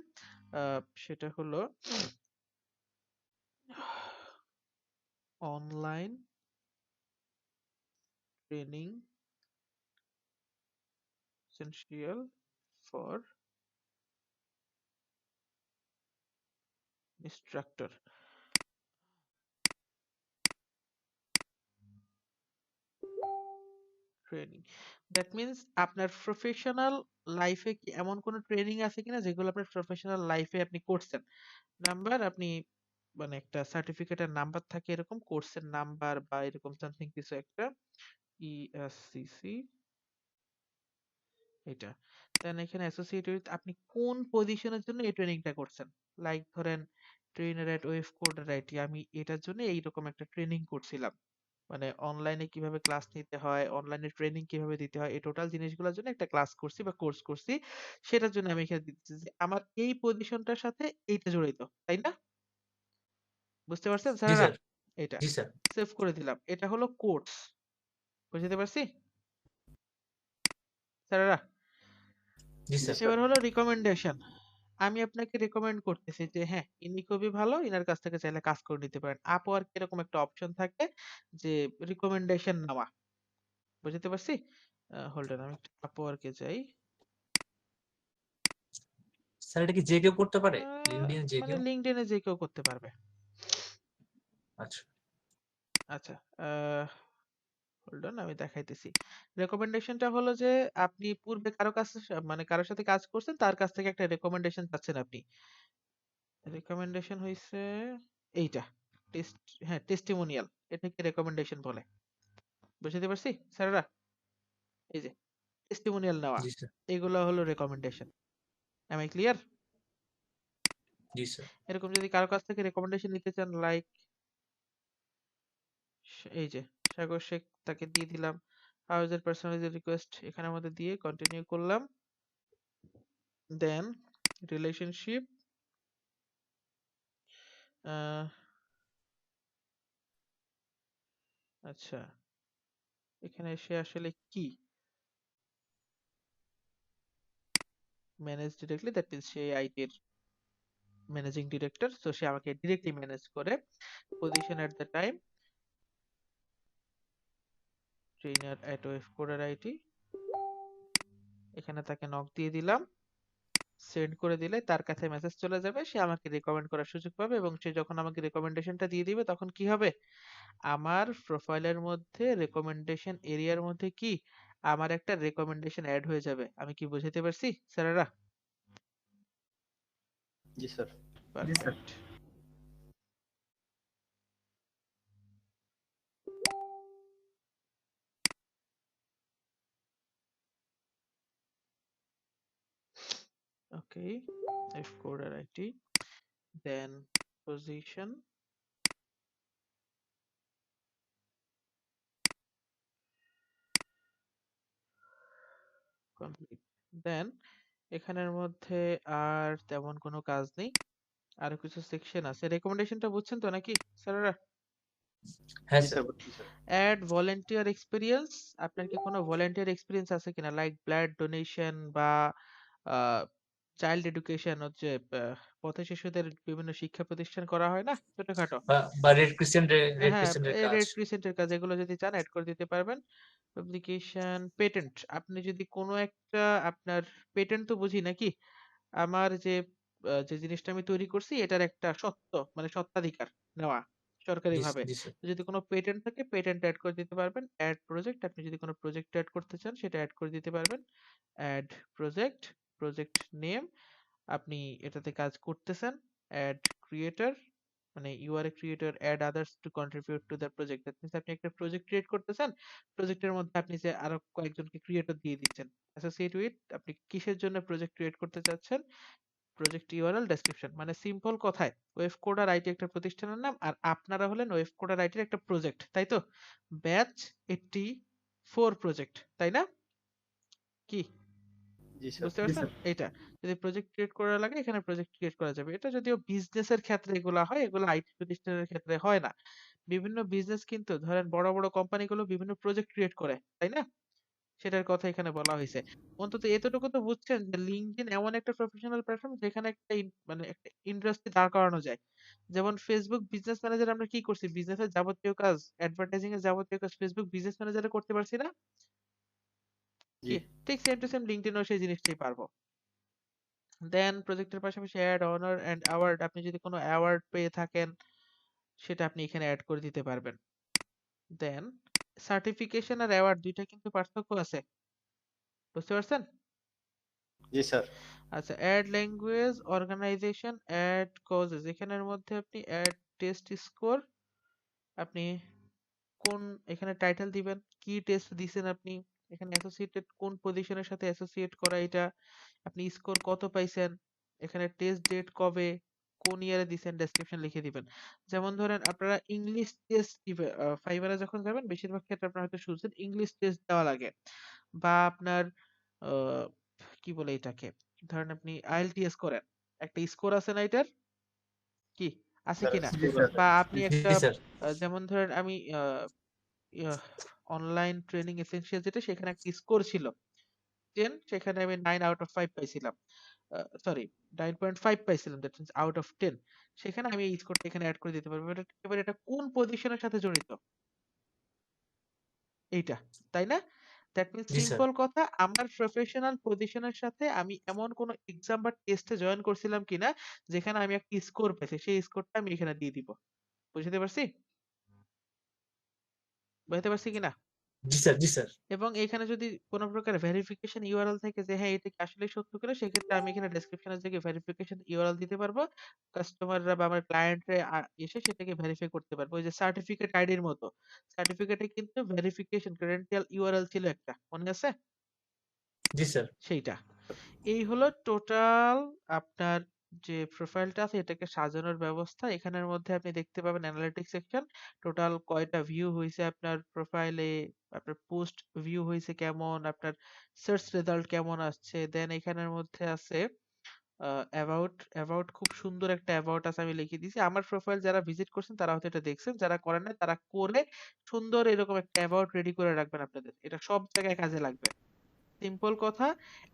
সেটা হলো online training essential for instructor training. That means আপনার প্রফেশনাল লাইফে কি এমন কোন ট্রেনিং আছে কিনা যেগুলো আপনার প্রফেশনাল লাইফে আপনি করছেন। নাম্বার, আপনি মানে একটা সার্টিফিকেটের নাম্বার থাকে এরকম, কোর্সের নাম্বার বা এরকম সামথিং কিছু একটা, ESCC এটা। দেন এখানে অ্যাসোসিয়েট উইথ, আপনি কোন পজিশনের জন্য এই ট্রেনিংটা করছেন। লাইক ধরেন trainer at web coder IT, আমি এটার জন্য এইরকম একটা ট্রেনিং করছিলাম, মানে অনলাইনে কিভাবে ক্লাস নিতে হয়, অনলাইনে ট্রেনিং কিভাবে দিতে হয়, এই টোটাল জিনিসগুলোর জন্য একটা ক্লাস করছি বা কোর্স করছি, সেটার জন্য আমি এখানে দিচ্ছি যে আমার এই পজিশনটার সাথে এইটা জড়িত, তাই না? বুঝতে পারছেন জি স্যারেরা? স্যার। এটা জি স্যার। সেভ করে দিলাম, এটা হলো কোর্স। বুঝতে পারছি স্যারেরা? জি জি স্যার। স্যার। এবার হলো রিকমেন্ডেশন। আমি আপনাকে রেকমেন্ড করতেছি যে হ্যাঁ, ইনি খুবই ভালো, ইনার কাছ থেকে চাইলে কাজ করে নিতে পারেন। আপওয়ার্ক এরকম একটা অপশন থাকে যে রিকমেন্ডেশন নেওয়া। বুঝতে পারছি? হোল্ড অন, আমি আপওয়ার্কে যাই। স্যার এটা কি যে কেউ করতে পারে? আহ, লিঙ্কডইন যে মানে কেউ? লিঙ্কডইনে যে কেউ করতে পারবে। আচ্ছা। আচ্ছা, হোল্ড অন, আমি দেখাইতেছি। রেকমেন্ডেশনটা হলো যে আপনি পূর্বে কারো কাছে মানে কারোর সাথে কাজ করছেন, তার কাছ থেকে একটা রেকমেন্ডেশন পাচ্ছেন আপনি। রেকমেন্ডেশন হইছে এইটা, টেস্ট, হ্যাঁ টেস্টিমোনিয়াল, এটাকে রেকমেন্ডেশন বলে। বুঝতে পারছি স্যাররা? এই যে টেস্টিমোনিয়াল নেওয়া, জি স্যার। এগুলো হলো রেকমেন্ডেশন। Am I clear? জি স্যার। এরকম যদি কারো কাছ থেকে রেকমেন্ডেশন নিতে চান, লাইক এই যে সাগর শেখ, তাকে দিয়ে দিলাম। হাউজের পার্সোনালাইজড রিকোয়েস্ট এখানের মধ্যে দিয়ে কন্টিনিউ করলাম। দেন রিলেশনশিপ, আচ্ছা এখানে সে আসলে কি ম্যানেজ ডিরেক্টলি, দ্যাট মিনস সে আইটির ম্যানেজিং ডিরেক্টর, তো সে আমাকে ডিরেক্টলি ম্যানেজ করে। Position at the time trainer at web coder IT, এখানে তাকে নক দিয়ে দিলাম। সেন্ড করে দিলে তার কাছে মেসেজ চলে যাবে, সে আমাকে রেকমেন্ড করার সুযোগ পাবে, এবং সে যখন আমাকে রেকমেন্ডেশনটা দিয়ে দিবে তখন কি হবে, আমার প্রোফাইলের মধ্যে রেকমেন্ডেশন এরিয়ার মধ্যে কি আমার একটা রেকমেন্ডেশন অ্যাড হয়ে যাবে। আমি কি বুঝাতে পারছি স্যারেরা? জি স্যার। জি sir. Perfect. Okay, F coder IT, then position, complete. Then এখানের মধ্যে আর তেমন কোনো কাজ নেই, আরো কিছু সেকশন আছে। রেকমেন্ডেশনটা বুঝছেন তো নাকি স্যারেরা? হ্যাঁ জি স্যার। স্যার, বুঝছি স্যার। অ্যাড ভলেন্টিয়ার এক্সপিরিয়েন্স, আপনার কি কোনো ভলেন্টিয়ার এক্সপিরিয়েন্স আছে কিনা, লাইক ব্লাড ডোনেশন বা চাইল্ড এডুকেশন, হচ্ছে পথ শিশুদের বিভিন্ন শিক্ষা প্রতিষ্ঠান করা হয় না ছোটখাটো, বা রেড হ্যাঁ ক্রিসেন্টের কাজ। রেড ক্রিসেন্টের কাজ, এগুলো যদি চান অ্যাড করে দিতে পারবেন। পাবলিকেশন, পেটেন্ট, আপনি যদি কোনো একটা আপনার, পেটেন্ট তো বুঝি নাকি, আমার যে যে জিনিসটা আমি তৈরি করছি এটার একটা সত্ত্ব মানে সত্ত্বাধিকার নেওয়া জি সরকারিভাবে, জি স্যার। যদি কোনো পেটেন্ট থাকে পেটেন্ট অ্যাড করে দিতে পারবেন। অ্যাড প্রজেক্ট, আপনি যদি কোনো প্রজেক্ট অ্যাড করতে চান সেটা অ্যাড করে দিতে পারবেন। অ্যাড প্রজেক্ট, প্রজেক্ট নেম, আপনি এটাতে কাজ করতেছেন। অ্যাড ক্রিয়েটর, মানে you are a creator, add others to contribute to the project, that means আপনি একটা প্রজেক্ট ক্রিয়েট করতেছেন, প্রজেক্টের মধ্যে আপনি যে আরো কয়েকজনকে ক্রিয়েটর দিয়ে দিচ্ছেন। অ্যাসোসিয়েট উইথ, আপনি কিসের জন্য প্রজেক্ট ক্রিয়েট করতে চাচ্ছেন, প্রজেক্ট ইউআরএল ডেসক্রিপশন, মানে সিম্পল কথায় ওয়েব কোডার আইটি একটা প্রতিষ্ঠানের নাম, আর আপনারা হলেন ওয়েব কোডার আইটির একটা প্রজেক্ট, তাই তো? ব্যাচ 84 প্রজেক্ট, তাই না? কি জি স্যার। বুঝতে জি পারছেন? স্যার। এইটা যদি প্রজেক্ট ক্রিয়েট করা লাগে এখানে প্রজেক্ট ক্রিয়েট করা যাবে। এটা যদিও বিজনেসের ক্ষেত্রে এগুলা হয়, এগুলো আইটি প্রতিষ্ঠানের ক্ষেত্রে হয় না। বিভিন্ন বিজনেস কিন্তু ধরেন বড় বড় কোম্পানিগুলো বিভিন্ন প্রজেক্ট ক্রিয়েট করে, তাই না? সেটার কথা এখানে বলা হয়েছে। অন্তত এতটুকু তো বুঝছেন যে লিঙ্কডইন এমন একটা প্রফেশনাল প্ল্যাটফর্ম যেখানে একটা মানে একটা ইন্ডাস্ট্রি দাঁড় করানো যায়। যেমন ফেসবুক বিজনেস ম্যানেজার আমরা কি করছি, বিজনেসের যাবতীয় কাজ, অ্যাডভার্টাইজিং এর যাবতীয় কাজ ফেসবুক বিজনেস ম্যানেজারে করতে পারছি না জি। কি? ঠিক সেম টু সেম লিঙ্কডইনও সেই জিনিসটাই পারবো। দেন প্রজেক্টের পাশাপাশি অ্যাড অনার এন্ড অ্যাওয়ার্ড, আপনি যদি কোনো অ্যাওয়ার্ড পেয়ে থাকেন সেটা আপনি এখানে অ্যাড করে দিতে পারবেন। দেন সার্টিফিকেশন আর অ্যাওয়ার্ড দুইটা কিন্তু পার্থক্য আছে, বুঝতে পারছেন? জি স্যার। আচ্ছা, add language, organisation, add causes, এখানের মধ্যে আপনি অ্যাড টেস্ট স্কোর, আপনি কোন এখানে টাইটেল দিবেন, কি টেস্ট দিছেন আপনি, এখানে অ্যাসোসিয়েটেড কোন পজিশনের সাথে অ্যাসোসিয়েট করা এটা, আপনি স্কোর কত পাইছেন, এখানে টেস্ট ডেট কবে, কোন ইয়ারে দিছেন, ডেসক্রিপশন লিখে দিবেন। যেমন ধরেন আপনারা ইংলিশ টেস্ট দিবে, ফাইবারে যখন যাবেন বেশিরভাগ ক্ষেত্রে আপনারা হয়তো শুনছেন ইংলিশ টেস্ট দেওয়া লাগে, বা আপনার আহ, কি বলে এটাকে, ধরেন আপনি আইএলটিএস করেন, একটা স্কোর আছে না এটার, কি আছে স্যার, কিনা, জি স্যার। বা জি আপনি স্যার। একটা জি স্যার। যেমন ধরেন আমি অনলাইন ট্রেনিং এসেনশিয়াল যেটা সেখানে একটা স্কোর ছিল 10, সেখানে আমি 9 আউট অফ 5 পাইছিলাম, সরি 9.5 পাইছিলাম, দ্যাট মিন্স আউট অফ 10। সেখানে আমি এই স্কোরটা এখানে অ্যাড করে দিতে পারবো। এবার এটা কোন পজিশনের সাথে জড়িত এইটা, তাই না? That means G sir. Simple কথা, আমার প্রফেশনাল পজিশনের সাথে আমি এমন কোন এক্সাম বা টেস্টে জয়েন করছিলাম কিনা যেখানে আমি একটা স্কোর পেয়েছি, সেই স্কোরটা আমি এখানে দিয়ে দিব। বুঝতে পারছি? বুঝতে পারছি কিনা? জি স্যার। জি স্যার। এবং এখানে যদি কোনো প্রকার ভেরিফিকেশন ইউআরএল থাকে যে হ্যাঁ এটা কি আসলে সত্য কিনা, সেক্ষেত্রে আমি এখানে ডেসক্রিপশনের জায়গায় ভেরিফিকেশন ইউআরএল দিতে পারবো। কাস্টমাররা বা আমার ক্লায়েন্টরা এসে সেটাকে ভেরিফাই করতে পারবো। ওই যে সার্টিফিকেট আইডির মতো, সার্টিফিকেটে কিন্তু ভেরিফিকেশন ক্রেডেনশিয়াল ইউআরএল ছিল একটা, মনে আছে? জি স্যার। সেইটা। এই হলো টোটাল আপনার যে প্রোফাইলটা আছে এটাকে সাজানোর ব্যবস্থা। এখানের মধ্যে আপনি দেখতে পাবেন অ্যানালিটিক্স সেকশন, টোটাল কয়টা ভিউ হয়েছে আপনার প্রোফাইলে, আপনার পোস্ট ভিউ হয়েছে কেমন, আপনার সার্চ রেজাল্ট কেমন আসছে। দেন এখানের মধ্যে আছে অ্যাবাউট, অ্যাবাউট খুব সুন্দর একটা অ্যাবাউট আছে, আমি লিখে দিয়েছি। আমার প্রোফাইল যারা ভিজিট করছেন তারা হয়তো এটা দেখছেন, যারা করেন নাই তারা করে সুন্দর এরকম একটা অ্যাবাউট রেডি করে রাখবেন আপনাদের, এটা সব জায়গায় কাজে লাগবে। সিম্পল কথা,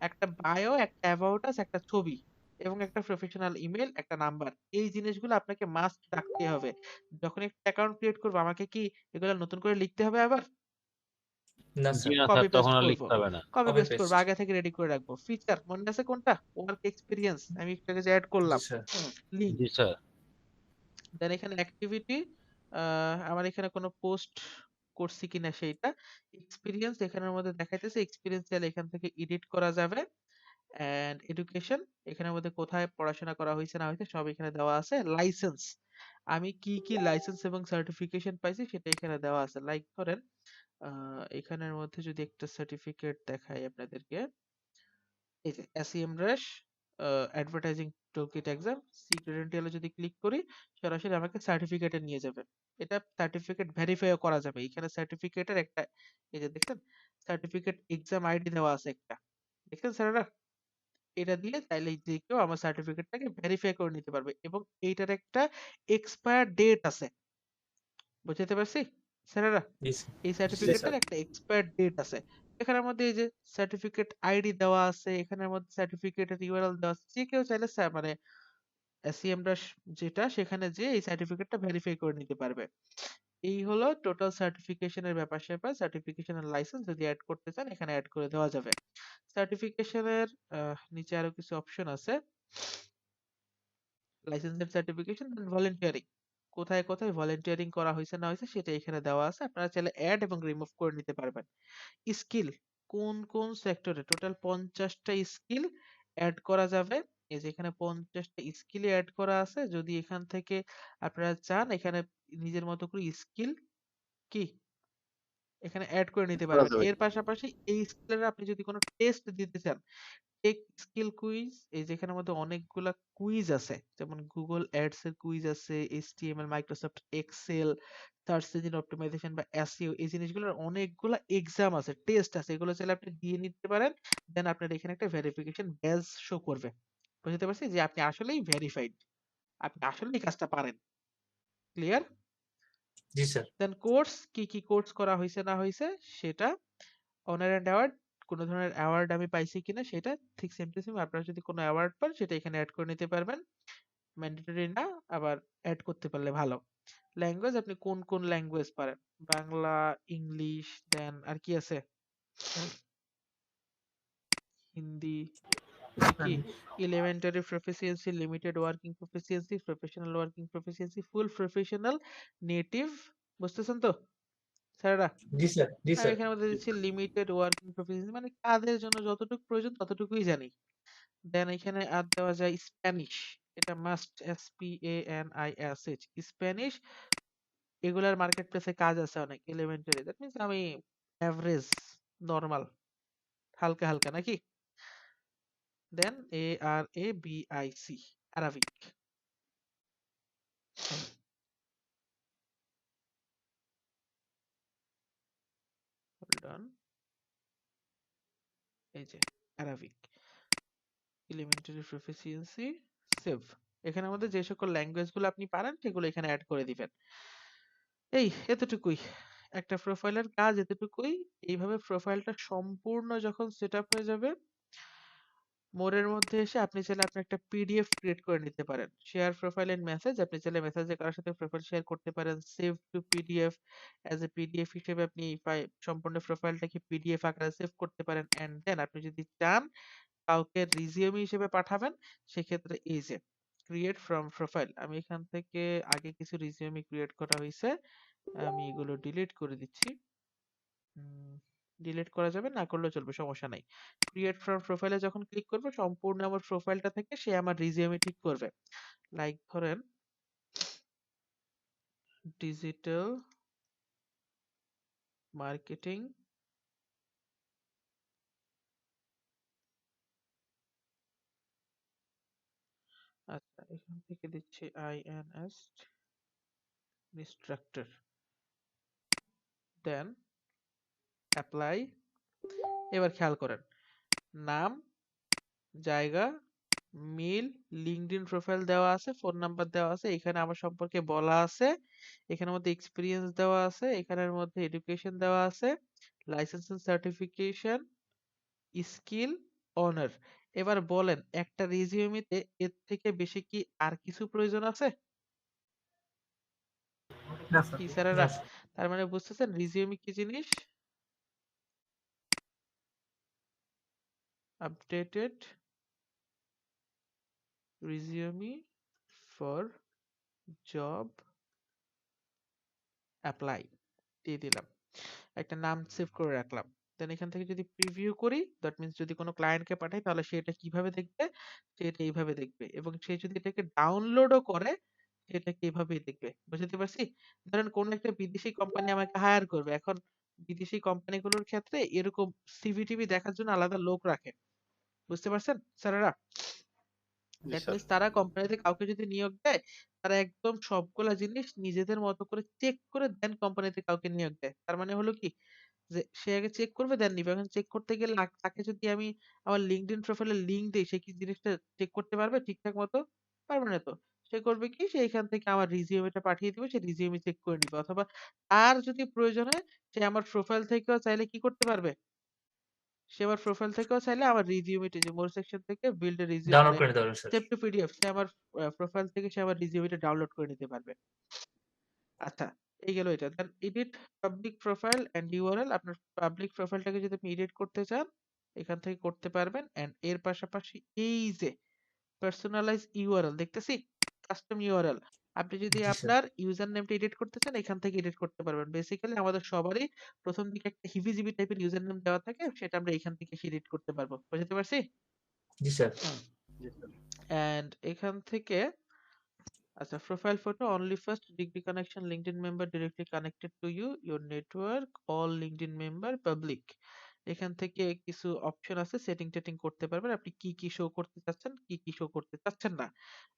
একটা বায়ো, একটা অ্যাবাউট আস, একটা ছবি এবং একটা প্রফেশনাল ইমেল, একটা নাম্বার, এই জিনিসগুলো আপনাকে মাস্ট রাখতে হবে। যখন একটা অ্যাকাউন্ট ক্রিয়েট করবো আমাকে কি এগুলো নতুন করে লিখতে হবে আবার? না জি স্যার। না স্যার, কপি পেস্ট তখন আর করব, লিখতে হবে না। কপি কপি পেস্ট করবো, পেস্ট। আগে থেকে রেডি করে রাখবো। ফিচার মনে আছে কোনটা? ওয়ার্ক এক্সপিরিয়েন্স, আমি একটু আগে যে অ্যাড জি করলাম, স্যার। লিঙ্ক। জি স্যার। দেন এখানে অ্যাক্টিভিটি, আমার এখানে কোনো পোস্ট করছি কিনা সেইটা। এক্সপিরিয়েন্স এখানের মধ্যে দেখাইতেছে, এক্সপিরিয়েন্স চাইলে এখান থেকে এডিট করা যাবে। অ্যান্ড এডুকেশন, এখানের মধ্যে কোথায় পড়াশোনা করা হয়েছে না হয়েছে সব এখানে দেওয়া আছে। লাইসেন্স, আমি কি কি লাইসেন্স এবং সার্টিফিকেশন পাইছি সেটা এখানে দেওয়া আছে। লাইক করেন এখানের মধ্যে যদি একটা সার্টিফিকেট দেখাই আপনাদেরকে, এই যে SEMrush advertising toolkit exam, see ক্রেডেনশিয়ালে যদি ক্লিক করি সরাসরি আমাকে সার্টিফিকেটে নিয়ে যাবে। এটা সার্টিফিকেট ভেরিফাইও করা যাবে। এখানে সার্টিফিকেটের একটা, এই যে দেখছেন সার্টিফিকেট এক্সাম আইডি দেওয়া আছে একটা, দেখছেন স্যারেরা? এটা দিয়ে চাইলে যে কেউ আমার সার্টিফিকেটটাকে ভেরিফাই করে নিতে পারবে এবং এইটার একটা এক্সপায়ার ডেট আছে। বুঝতে পারছি স্যারেরা? জি স্যার। এই জি জি স্যার। সার্টিফিকেটের স্যার। একটা এক্সপায়ার ডেট আছে। এখানের মধ্যে এই যে সার্টিফিকেট আইডি দেওয়া আছে, এখানের মধ্যে সার্টিফিকেটের ইউআরএল দেওয়া আছে। যে কেউ চাইলে মানে SEMrush যেটা সেখানে যে এই সার্টিফিকেটটা ভেরিফাই করে নিতে পারবে। এই হলো টোটাল সার্টিফিকেশনের ব্যাপার-স্যাপার। সার্টিফিকেশনের লাইসেন্স যদি অ্যাড করতে চান এখানে অ্যাড করে দেওয়া যাবে। সার্টিফিকেশনের নিচে আরো কিছু অপশন আছে। Licence and certification and volunteering, কোথায় কোথায় ভলান্টিয়ারিং করা হয়েছে না হয়েছে সেটা এখানে দেওয়া আছে। আপনারা চাইলে অ্যাড এবং রিমুভ করে নিতে পারবেন। স্কিল, কোন কোন সেক্টরে টোটাল 50টা স্কিল অ্যাড করা যাবে। এই যে এখানে 50টা স্কিলই অ্যাড করা আছে। যদি এখান থেকে আপনারা চান এখানে নিজের মতো করে স্কিল কি এখানে অ্যাড করে নিতে করা পারবেন। যাবে। এর পাশাপাশি এই স্কিলের আপনি যদি কোনো টেস্ট দিতে চান, টেক স্কিল কুইজ, এই যেখানের মধ্যে অনেকগুলা কুইজ আছে, যেমন গুগল অ্যাডস এর কুইজ আছে, HTML, Microsoft Excel, search engine optimisation বা এসইও, এই জিনিসগুলোর অনেকগুলা এক্সাম আছে, টেস্ট আছে, এগুলো চাইলে আপনি দিয়ে নিতে পারেন। দেন আপনার এখানে একটা ভেরিফিকেশন ব্যাজ শো করবে। বুঝতে পারছি যে আপনি আসলেই ভেরিফাইড, আপনি আসলেই কাজটা পারেন। ক্লিয়ার? জি স্যার। দেন কোর্স, কি কি কোর্স করা হয়েছে না হয়েছে সেটা, অনার অ্যান্ড অ্যাওয়ার্ড, কোনো ধরনের অ্যাওয়ার্ড আমি পাইছি কিনা সেটা, ঠিক সেম টু সেম আপনারা যদি কোনো অ্যাওয়ার্ড পান সেটা এখানে অ্যাড করে নিতে পারবেন। ম্যান্ডেটরি না, আবার অ্যাড করতে পারলে ভালো। ল্যাঙ্গুয়েজ, আপনি কোন কোন ল্যাঙ্গুয়েজ পারেন, বাংলা, ইংলিশ, দেন আর কি আছে, হিন্দি, এটা কি elementary proficiency, limited working proficiency, professional working proficiency, ফুল প্রফেশনাল, নেটিভ। বুঝতেছেন তো স্যারেরা? জি স্যার। জি আমি স্যার। এখানে মধ্যে দিচ্ছি লিমিটেড ওয়ার্কিং প্রফিসিয়েন্সি, মানে কাজের জন্য যতটুকু প্রয়োজন ততটুকুই জানি। দেন এখানে আর দেওয়া যায় স্প্যানিশ, এটা মাস্ট, SPANISH, স্প্যানিশ। এগুলার মার্কেট প্লেসে কাজ আছে অনেক, এলিমেন্টারি, দ্যাট মিন্স আমি অ্যাভারেজ, নরমাল, হালকা হালকা নাকি। দেন ARABIC, আরাবিক। হোল্ড অন, এই যে আরাবিক, এলিমেন্টারি প্রফিসিয়েন্সি, সেভ। এখানের মধ্যে যে সকল ল্যাঙ্গুয়েজ গুলো আপনি পারেন সেগুলো এখানে অ্যাড করে দিবেন। এই এতটুকুই। একটা প্রোফাইলের কাজ এতটুকুই। এইভাবে প্রোফাইলটা সম্পূর্ণ যখন সেট আপ হয়ে যাবে, মোরের মধ্যে এসে আপনি চাইলে আপনি একটা পিডিএফ ক্রিয়েট করে নিতে পারেন। শেয়ার প্রোফাইল এন্ড মেসেজ, আপনি চাইলে মেসেজে কারোর সাথে প্রোফাইল শেয়ার করতে পারেন। Save two PDF, as a PDF হিসেবে আপনি সম্পূর্ণ প্রোফাইলটাকে পিডিএফ আকারে সেভ করতে পারেন। অ্যান্ড দেন আপনি যদি চান কাউকে রিজিউমি হিসেবে পাঠাবেন, সেক্ষেত্রে এই যে ক্রিয়েট ফ্রম প্রোফাইল, আমি এখান থেকে আগে কিছু রিজিউমি ক্রিয়েট করা হয়েছে, আমি এগুলো ডিলিট করে দিচ্ছি। ডিলিট করা যাবে, না করলেও চলবে, সমস্যা নাই। ক্রিয়েট ফ্রম প্রোফাইলে যখন ক্লিক করবো, সম্পূর্ণ আমার প্রোফাইলটা থেকে সে আমার রিজিউমি ঠিক করবে। লাইক ধরেন ডিজিটাল মার্কেটিং, আচ্ছা এখান থেকে দিচ্ছি INS ইনস্ট্রাক্টর, দেন অ্যাপ্লাই। এবার খেয়াল করেন, নাম, জায়গা, মেল, লিঙ্কডইন প্রোফাইল দেওয়া আছে, ফোন নাম্বার দেওয়া আছে, এখানে আমার সম্পর্কে বলা আছে, এখানের মধ্যে এক্সপিরিয়েন্স দেওয়া আছে, এখানের মধ্যে এডুকেশন দেওয়া আছে, licence and certification, skill, honour. এবার বলেন একটা রিজিউমিতে এর থেকে বেশি কি আর কিছু প্রয়োজন আছে? না স্যার। কি স্যারেরা? তার মানে বুঝতেছেন রিজিউমি কি জিনিস? Updated resume for job apply দিয়ে দিলাম, একটা নাম সেভ করে রাখলাম। দেন এখান থেকে যদি প্রিভিউ করি, দ্যাট মিন্স যদি কোনো ক্লায়েন্টকে পাঠাই তাহলে সে এটা কিভাবে দেখবে, সে এটা এইভাবে দেখবে, এবং সে যদি এটাকে ডাউনলোডও করে সে এটাকে এইভাবেই দেখবে। বুঝতে পারছি? ধরেন কোন একটা বিদেশি কোম্পানি আমাকে হায়ার করবে, এখন বিদেশি কোম্পানিগুলোর ক্ষেত্রে এরকম সিভি টিভি দেখার জন্য আলাদা লোক রাখে। বুঝতে পারছেন স্যারেরা? জি দ্যাট স্যার। মিন্স তারা কোম্পানিতে কাউকে যদি নিয়োগ দেয়, তারা একদম সবগুলা জিনিস নিজেদের মতো করে চেক করে দেন কোম্পানিতে কাউকে নিয়োগ দেয়। তার মানে হলো কি, যে সে আগে চেক করবে দেন নিবে। এখন চেক করতে গেলে তাকে যদি আমি আমার লিঙ্কডইন প্রোফাইলে লিংক দেই, সে কি জিনিসটা চেক করতে পারবে ঠিকঠাক মতো? পারবে না তো। সে করবে কি, সে এখান থেকে আমার রিজিউমিটা পাঠিয়ে দিবে, সে রিজিউমি চেক করে নিবে। অথবা তার যদি প্রয়োজন হয়, সে আমার প্রোফাইল থেকেও চাইলে কি করতে পারবে, সে আমার প্রোফাইল থেকেও চাইলে আমার রিজিউমিটা যে মোর সেকশন থেকে build a resume download like করে নিতে পারবেন স্যার। সেভ টু পিডিএফ, সে আমার প্রোফাইল থেকে সে আমার রিজিউমিটা ডাউনলোড করে নিতে পারবে। আচ্ছা, এই গেল এটা। Then edit public profile and URL, আপনার পাবলিক প্রোফাইলটাকে যদি আপনি এডিট করতে চান এখান থেকে করতে পারবেন। এন্ড এর পাশাপাশি এই যে পার্সোনালাইজ ইউআরএল দেখতেছি, কাস্টম ইউআরএল, আপনি যদি জি স্যার। আপনার ইউজার নেমটা এডিট করতে চান এখান থেকে এডিট করতে পারবেন। বেসিক্যালি আমাদের সবারই প্রথম দিকে একটা হিবিজিবি টাইপের ইউজার নেম দেওয়া থাকে, সেটা আমরা এখান থেকে এডিট করতে পারবো। বুঝতে পারছি? জি স্যার। জি স্যার। এন্ড এখান থেকে আচ্ছা, profile photo only first degree connection LinkedIn member directly connected to you your network all LinkedIn member public. এখান থেকে কিছু অপশন আছে, সেটিং টেটিং করতে পারবেন, আপনি কি কি শো করতে চাচ্ছেন, কি কি শো করতে চাচ্ছেন না।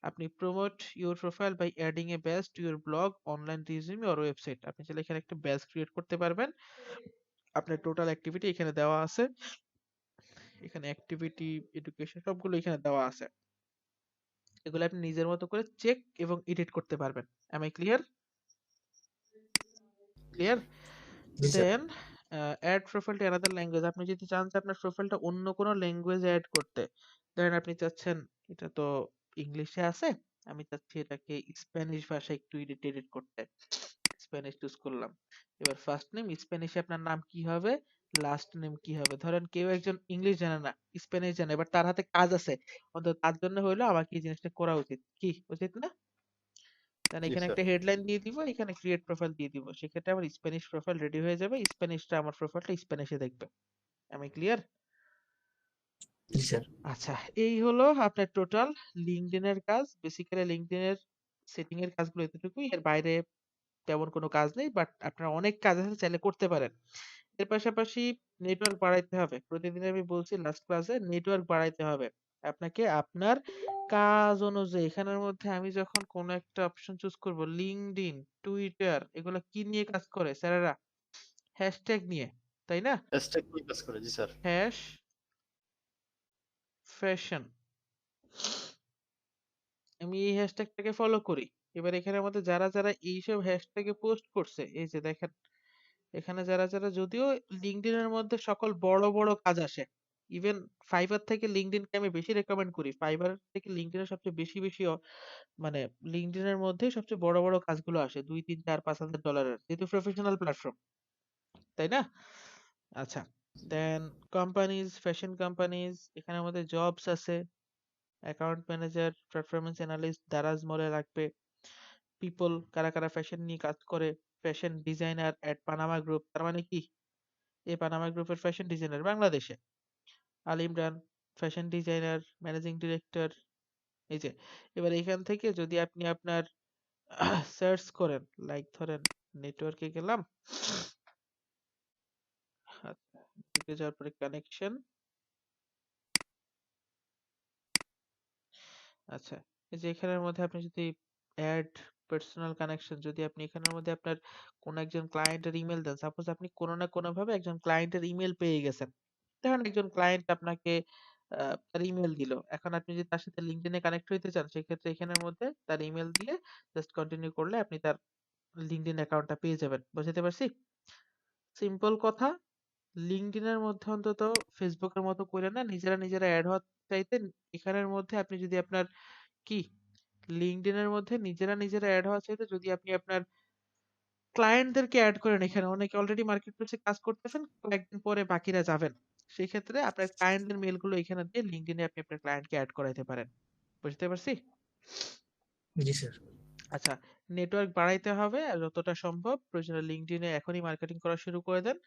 আপনি promote your profile by adding a badge to your blog online resume or website, আপনি চাইলে এখানে একটা ব্যাজ ক্রিয়েট করতে পারবেন। আপনার টোটাল অ্যাক্টিভিটি এখানে দেওয়া আছে, এখানে অ্যাক্টিভিটি, এডুকেশন সবগুলো এখানে দেওয়া আছে। এগুলো আপনি নিজের মতো করে চেক এবং এডিট করতে পারবেন। Am I clear? জি ক্লিয়ার? স্যার। জি sir. Then add profile to another language, আপনি যদি চান যে আপনার প্রোফাইলটা অন্য কোনো ল্যাঙ্গুয়েজে অ্যাড করতে, ধরেন আপনি চাচ্ছেন এটা তো ইংলিশে আছে, আমি চাচ্ছি এটাকে স্প্যানিশ ভাষায় একটু এডিট এডিট করতে, স্প্যানিশ চুজ করলাম। এবার ফার্স্ট নেম স্প্যানিশে আপনার নাম কি হবে, লাস্ট নেম কি হবে। ধরেন কেউ একজন ইংলিশ জানে না, স্প্যানিশ জানে, এবার তার হাতে কাজ আছে, অন্তত তার জন্য হইলো আমাকে এই জিনিসটা করা উচিত, কি উচিত না? দেন জি এখানে স্যার। একটা হেডলাইন দিয়ে দিব, এখানে ক্রিয়েট প্রোফাইল দিয়ে দিব, সেক্ষেত্রে আমার স্প্যানিশ প্রোফাইল রেডি হয়ে যাবে, স্প্যানিশটা আমার প্রোফাইলটা স্প্যানিশে দেখবে। আমি ক্লিয়ার? জি স্যার। আচ্ছা, এই হলো আপনার টোটাল লিঙ্কডইন এর কাজ। বেসিক্যালি লিঙ্কডইন এর সেটিং এর কাজগুলো এতটুকুই, এর বাইরে তেমন কোনো কাজ নেই, বাট আপনার অনেক কাজ আছে, চাইলে করতে পারেন। এর পাশাপাশি নেটওয়ার্ক বাড়াইতে হবে, প্রতিদিন আমি বলছি লাস্ট ক্লাসে, নেটওয়ার্ক বাড়াইতে হবে আপনাকে আপনার কাজ অনুযায়ী। এখানের মধ্যে আমি যখন কোনো একটা অপশন চুজ করব, লিঙ্কডইন, টুইটার, এগুলো কি নিয়ে কাজ করে স্যারেরা? হ্যাশট্যাগ নিয়ে, তাই না? হ্যাশট্যাগ নিয়ে কাজ করে। জি স্যার। হ্যাশ ফ্যাশন, আমি এই হ্যাশট্যাগটাকে ফলো করি। এবার এখানের মধ্যে যারা যারা এইসব হ্যাশট্যাগে পোস্ট করছে, এই যে দেখেন এখানে যারা যদিও লিঙ্কডইন এর মধ্যে সকল বড় বড় কাজ আসে, ইভেন ফাইবার থেকে লিঙ্কডইনকে আমি বেশি রেকমেন্ড করি, ফাইবার থেকে লিঙ্কডইন এর সবচেয়ে বেশি মানে লিঙ্কডইন এর মধ্যেই সবচেয়ে বড় বড় কাজগুলো আসে, 2 3 4 5 হাজার ডলারের, যেহেতু প্রফেশনাল প্ল্যাটফর্ম, তাই না? আচ্ছা, দেন কোম্পানিজ, ফ্যাশন কোম্পানিজ, এখানের মধ্যে জবস আছে, account manager, performance analyst, Daraz মলে লাগবে। পিপল, কারা কারা ফ্যাশন নিয়ে কাজ করে, fashion designer at Panama group, তার মানে কি এই পানামা গ্রুপের ফ্যাশন ডিজাইনার বাংলাদেশে। Al Imran, fashion designer, managing director. এই যে, এবার এখান থেকে যদি আপনি আপনার সার্চ করেন, লাইক ধরেন নেটওয়ার্কে গেলাম, আচ্ছা, ঢুকে যাওয়ার পরে কানেকশন, আচ্ছা, এই যে এখানের মধ্যে আপনি যদি অ্যাড পার্সোনাল কানেকশন, যদি আপনি এখানের মধ্যে আপনার কোন একজন ক্লায়েন্টের ইমেল দেন, সাপোজ আপনি কোনো না কোনো ভাবে একজন ক্লায়েন্টের ইমেল পেয়ে গেছেন, ধরেন একজন ক্লায়েন্ট আপনাকে তার ইমেল দিল, এখন আপনি যদি তার সাথে লিঙ্কডইনে কানেক্ট হইতে চান, সেক্ষেত্রে এখানের মধ্যে তার ইমেল দিয়ে জাস্ট কন্টিনিউ করলে আপনি তার লিঙ্কডইন অ্যাকাউন্টটা পেয়ে যাবেন। বুঝতে পারছি? সিম্পল কথা, লিঙ্কডইনের মধ্যে অন্তত ফেসবুকের মতো করে না, নিজেরা অ্যাড হওয়ার চাইতে এখানের মধ্যে আপনি যদি আপনার কি লিঙ্কডইনের মধ্যে নিজেরা অ্যাড হওয়ার চাইতে যদি আপনি আপনার ক্লায়েন্টদেরকে অ্যাড করেন, এখানে অনেকে অলরেডি মার্কেট প্লেসে কাজ করতেছেন, কয়েকদিন পরে বাকিরা যাবেন, সেই ক্ষেত্রে আপনার ক্লায়েন্টদের মেলগুলো এখানে দিয়ে লিঙ্কডইনে আপনি আপনার ক্লায়েন্টকে অ্যাড করাইতে পারেন। বুঝতে পারছি? জি স্যার। আচ্ছা, নেটওয়ার্ক বাড়াইতে হবে আর যতটা সম্ভব প্রয়োজনে লিঙ্কডইনে এখনই মার্কেটিং করা শুরু করে দেন।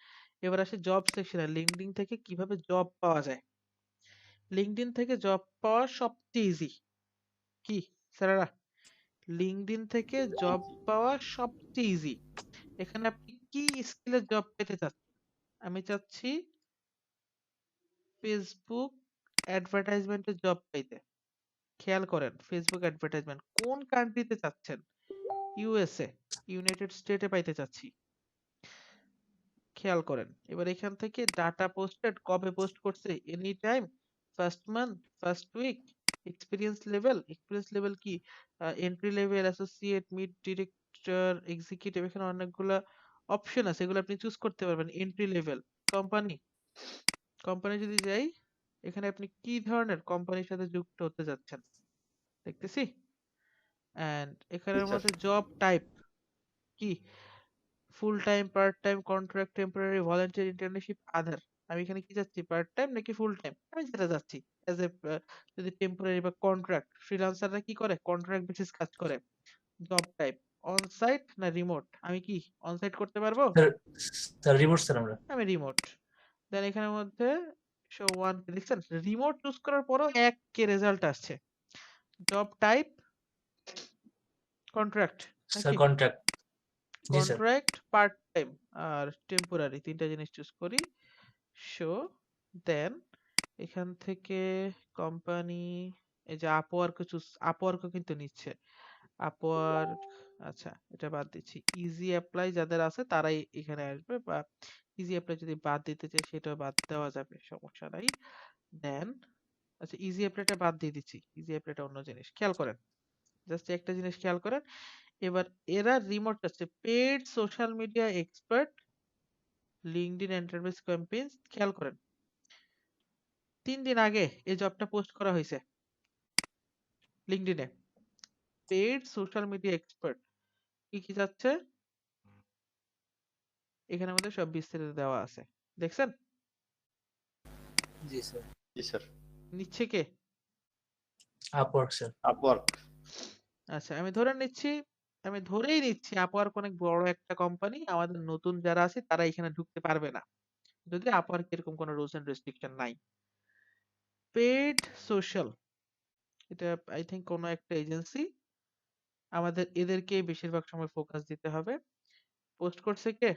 এবার আসে জব সেকশনে, লিঙ্কডইন থেকে কিভাবে জব পাওয়া যায়। লিঙ্কডইন থেকে জব পাওয়া সবচেয়ে ইজি। কি স্যারেরা, লিঙ্কডইন থেকে জব পাওয়া সবচেয়ে ইজি। এখানে আপনি কি স্কিলের জব পেতে চাচ্ছেন? আমি চাচ্ছি ফেসবুক অ্যাডভার্টাইজমেন্টের জব পাইতে। খেয়াল করেন, ফেসবুক অ্যাডভার্টাইজমেন্ট কোন কান্ট্রিতে চাচ্ছেন? ইউএসএ, ইউনাইটেড স্টেটে পাইতে চাচ্ছি। খেয়াল করেন, এবার এখান থেকে ডাটা পোস্টেড কবে পোস্ট করছে, any time, first month, first week, experience level কি, entry level, associate, mid, director, executive, এখানে অনেকগুলা অপশন আছে, এগুলো আপনি চুজ করতে পারবেন। এন্ট্রি লেভেল, কোম্পানি, কোম্পানি যদি যাই, এখানে আপনি কি ধরনের কোম্পানির সাথে যুক্ত হতে যাচ্ছেন দেখতেছি। এন্ড জি এখানের স্যার। মধ্যে জব টাইপ কি, full time, part time, contract, temporary, volunteer, internship, other. আমি এখানে কি যাচ্ছি, পার্ট টাইম নাকি ফুল টাইম? আমি যেটা যাচ্ছি এজ এ, যদি টেম্পোরারি বা কন্ট্রাক্ট, ফ্রিল্যান্সাররা কি করে, কন্ট্রাক্ট বেসিস কাজ করে। জব টাইপ অন সাইট না রিমোট, আমি কি অন সাইট করতে পারবো? স্যার, স্যার রিমোট স্যার আমরা। আমি রিমোট। দেন এখানের মধ্যে শো ওয়ান, দেখছেন রিমোট চুজ করার পরও এক কে রেজাল্ট আসছে। জব টাইপ কন্ট্রাক্ট স্যার নাকি কন্ট্রাক্ট। জি স্যার। কন্ট্রাক্ট, পার্ট টাইম আর টেম্পোরারি, তিনটা জিনিস চুজ করি। শো, দেন এখান থেকে কোম্পানি, এই যে আপওয়ার্ক চুজ, আপওয়ার্কও কিন্তু নিচ্ছে আপওয়ার্ক। আচ্ছা, এটা বাদ দিচ্ছি। ইজি অ্যাপ্লাই যাদের আছে তারাই এখানে আসবে, বা ইজি অ্যাপ্লাই যদি বাদ দিতে চাই সেটাও বাদ দেওয়া যাবে, সমস্যা নাই। দেন আচ্ছা, ইজি অ্যাপ্লাইটা বাদ দিয়ে দিচ্ছি, ইজি অ্যাপ্লাইটা অন্য জিনিস। খেয়াল করেন, জাস্ট একটা জিনিস খেয়াল করেন, এবার এরা রিমোট আছে, paid social media expert, LinkedIn enterprise campaign. খেয়াল করেন, 3 দিন আগে এই জবটা পোস্ট করা হয়েছে লিঙ্কডইনে, পেড সোশ্যাল মিডিয়া এক্সপার্ট। কি কি যাচ্ছে এখানের মধ্যে সব বিস্তারিত দেওয়া আছে, দেখছেন? জি স্যার। জি স্যার। নিচ্ছে কে? Upwork sir. আপওয়ার্ক। আচ্ছা, আমি ধরেই নিচ্ছি আপওয়ার্ক অনেক বড় একটা কোম্পানি, আমাদের নতুন যারা আছে তারা এখানে ঢুকতে পারবে না, যদি আপওয়ার্ক এরকম কোনো রুলস এন্ড রেস্ট্রিকশন নাই। পেড সোশ্যাল, এটা আই থিংক কোনো একটা এজেন্সি, আমাদের এদেরকে বেশিরভাগ সময় ফোকাস দিতে হবে। পোস্ট করছে কে?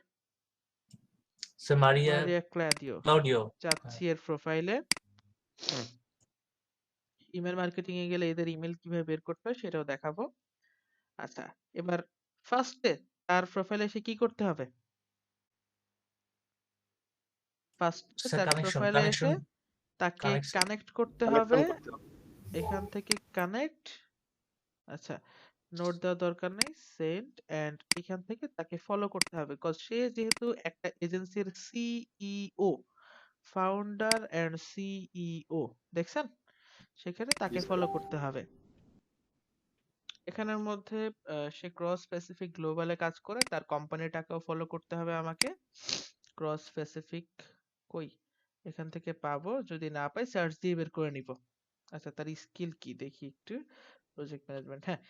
স্যার মারিয়া মারিয়া ক্লাডিও। ক্লাউডিও। যাচ্ছি এর প্রোফাইলে, ইমেল মার্কেটিং এ গেলে এদের ইমেল কিভাবে বের করতে হয় সেটাও দেখাবো। আচ্ছা, এবার ফার্স্টে তার প্রোফাইলে এসে কি করতে হবে? ফার্স্টে স্যার তার কানেকশন প্রোফাইলে এসে কানেকশন তাকে কানেকশন। কানেক্ট করতে কানেকশন হবে। করতে হবে। এখান থেকে কানেক্ট, আচ্ছা, নোট দেওয়ার দরকার নেই, সেন্ড, এন্ড এখান থেকে তাকে ফলো করতে হবে, কজ সে যেহেতু একটা এজেন্সির সিইও, ফাউন্ডার এন্ড সিইও, দেখছেন, সেখানে জি তাকে স্যার। ফলো করতে হবে। এখানের মধ্যে সে ক্রস স্পেসিফিক গ্লোবালে কাজ করে, তার কোম্পানিটাকেও ফলো করতে হবে আমাকে। ক্রস স্পেসিফিক কই, এখান থেকে পাবো, যদি না পাই সার্চ দিয়ে বের করে নিব। আচ্ছা, তার স্কিল কি দেখি একটু। প্রজেক্ট ম্যানেজমেন্ট, হ্যাঁ,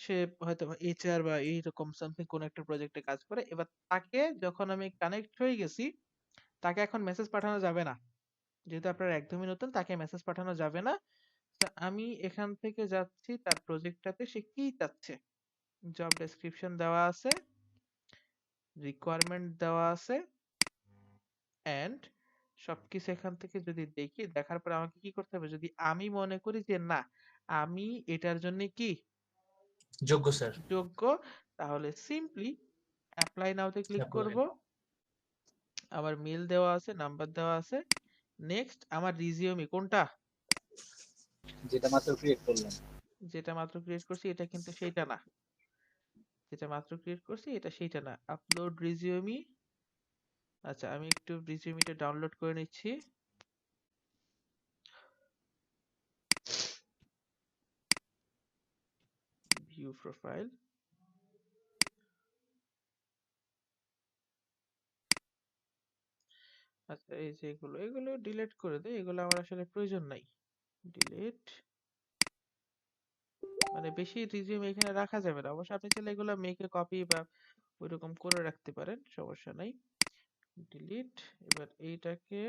সে হয়তো এইচআর বা এইরকম সামথিং কোন একটা প্রজেক্টে কাজ করে। এবার তাকে যখন আমি কানেক্ট হয়ে গেছি, তাকে এখন মেসেজ পাঠানো যাবে না, যেহেতু আপনার একদমই নতুন, তাকে মেসেজ পাঠানো যাবে না। তা আমি এখান থেকে যাচ্ছি তার প্রজেক্টটাতে, সে কি চাচ্ছে। জব ডেসক্রিপশন দেওয়া আছে, রিকোয়ারমেন্ট দেওয়া আছে, এন্ড সবকিছু এখান থেকে যদি দেখি, দেখার পর আমাকে কি করতে হবে, যদি আমি মনে করি যে না, আমি এটার জন্য কি যোগ্য স্যার। যোগ্য, তাহলে সিম্পলি অ্যাপ্লাই নাওতে ক্লিক অ্যাপ্লাই। করব। আমার মেল দেওয়া আছে, নাম্বার দেওয়া আছে। নেক্সট, আমার রিজিউমি কোনটা, যেটা মাত্র ক্রিয়েট করলাম। যেটা মাত্র ক্রিয়েট করছি, এটা কিন্তু সেইটা না। যেটা মাত্র ক্রিয়েট করছি এটা সেইটা না। Upload resume. আচ্ছা, আমি একটু রিজিউমিটা ডাউনলোড করে নিচ্ছি। View profile. আচ্ছা, এই যে এগুলো ডিলিট করে দেই, এগুলো আমার আসলে প্রয়োজন নাই। ডিলিট। মানে বেশি রিজিউমি এখানে রাখা যাবে না, অবশ্য আপনি চাইলে এগুলো মেকে কপি বা ওইরকম করে রাখতে পারেন, সমস্যা নাই। ডিলিট। এবার এইটাকে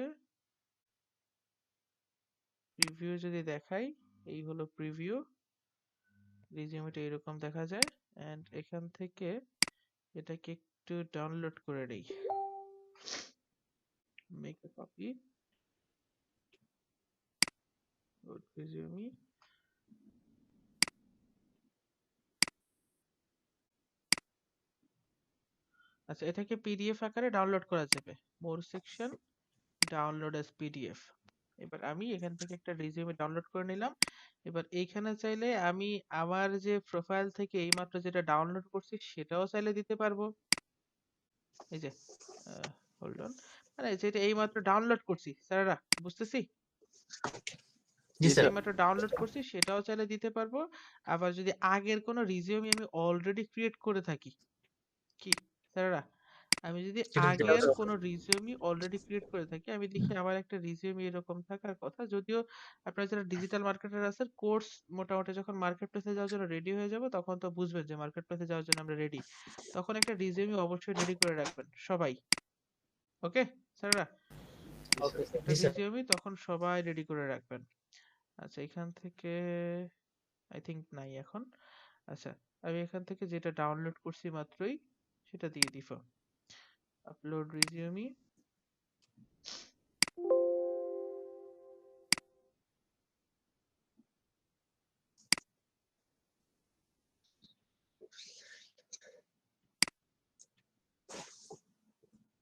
প্রিভিউ যদি দেখাই, এই হলো প্রিভিউ। রিজিউমিটা এরকম দেখা যায়। এন্ড এখান থেকে এটাকে একটু ডাউনলোড করে নেই, মেক এ কপি, রিজিউমি। আচ্ছা, এটাকে পিডিএফ আকারে ডাউনলোড করা যাবে। মোর সেকশন, ডাউনলোড অ্যাজ পিডিএফ। এবার আমি এখান থেকে একটা রিজিউমি ডাউনলোড করে নিলাম। এবার এইখানে চাইলে আমি আমার যে প্রোফাইল থেকে এইমাত্র যেটা ডাউনলোড করছি সেটাও চাইলে দিতে পারবো। এই যে, হোল্ড অন, মানে যেটা এইমাত্র ডাউনলোড করছি স্যারেরা, বুঝতেছি, জি যেটা স্যার। এইমাত্র ডাউনলোড করছি সেটাও চাইলে দিতে পারবো। আবার যদি আগের কোনো রিজিউমি আমি অলরেডি ক্রিয়েট করে থাকি, কি স্যারেরা, আমি যদি সেটা দিতে আগের পারবো। কোনো রিজিউমি অলরেডি ক্রিয়েট করে থাকি, আমি দেখি আমার একটা রিজিউমি এরকম থাকার কথা, যদিও আপনারা যারা ডিজিটাল মার্কেটার আছেন, কোর্স মোটামুটি যখন মার্কেট প্লেসে যাওয়ার জন্য রেডি হয়ে যাব, তখন তো বুঝবেন যে মার্কেট প্লেসে যাওয়ার জন্য আমরা রেডি। তখন একটা রিজিউমি অবশ্যই রেডি করে রাখবেন সবাই। ওকে স্যারেরা, জি ওকে স্যার। স্যার। একটা জি স্যার। রিজিউমি তখন সবাই রেডি করে রাখবেন। আচ্ছা, এখান থেকে আই থিংক নাই এখন। আচ্ছা, আমি এখান থেকে যেটা ডাউনলোড করছি মাত্রই সেটা দিয়ে দিব। Upload resume.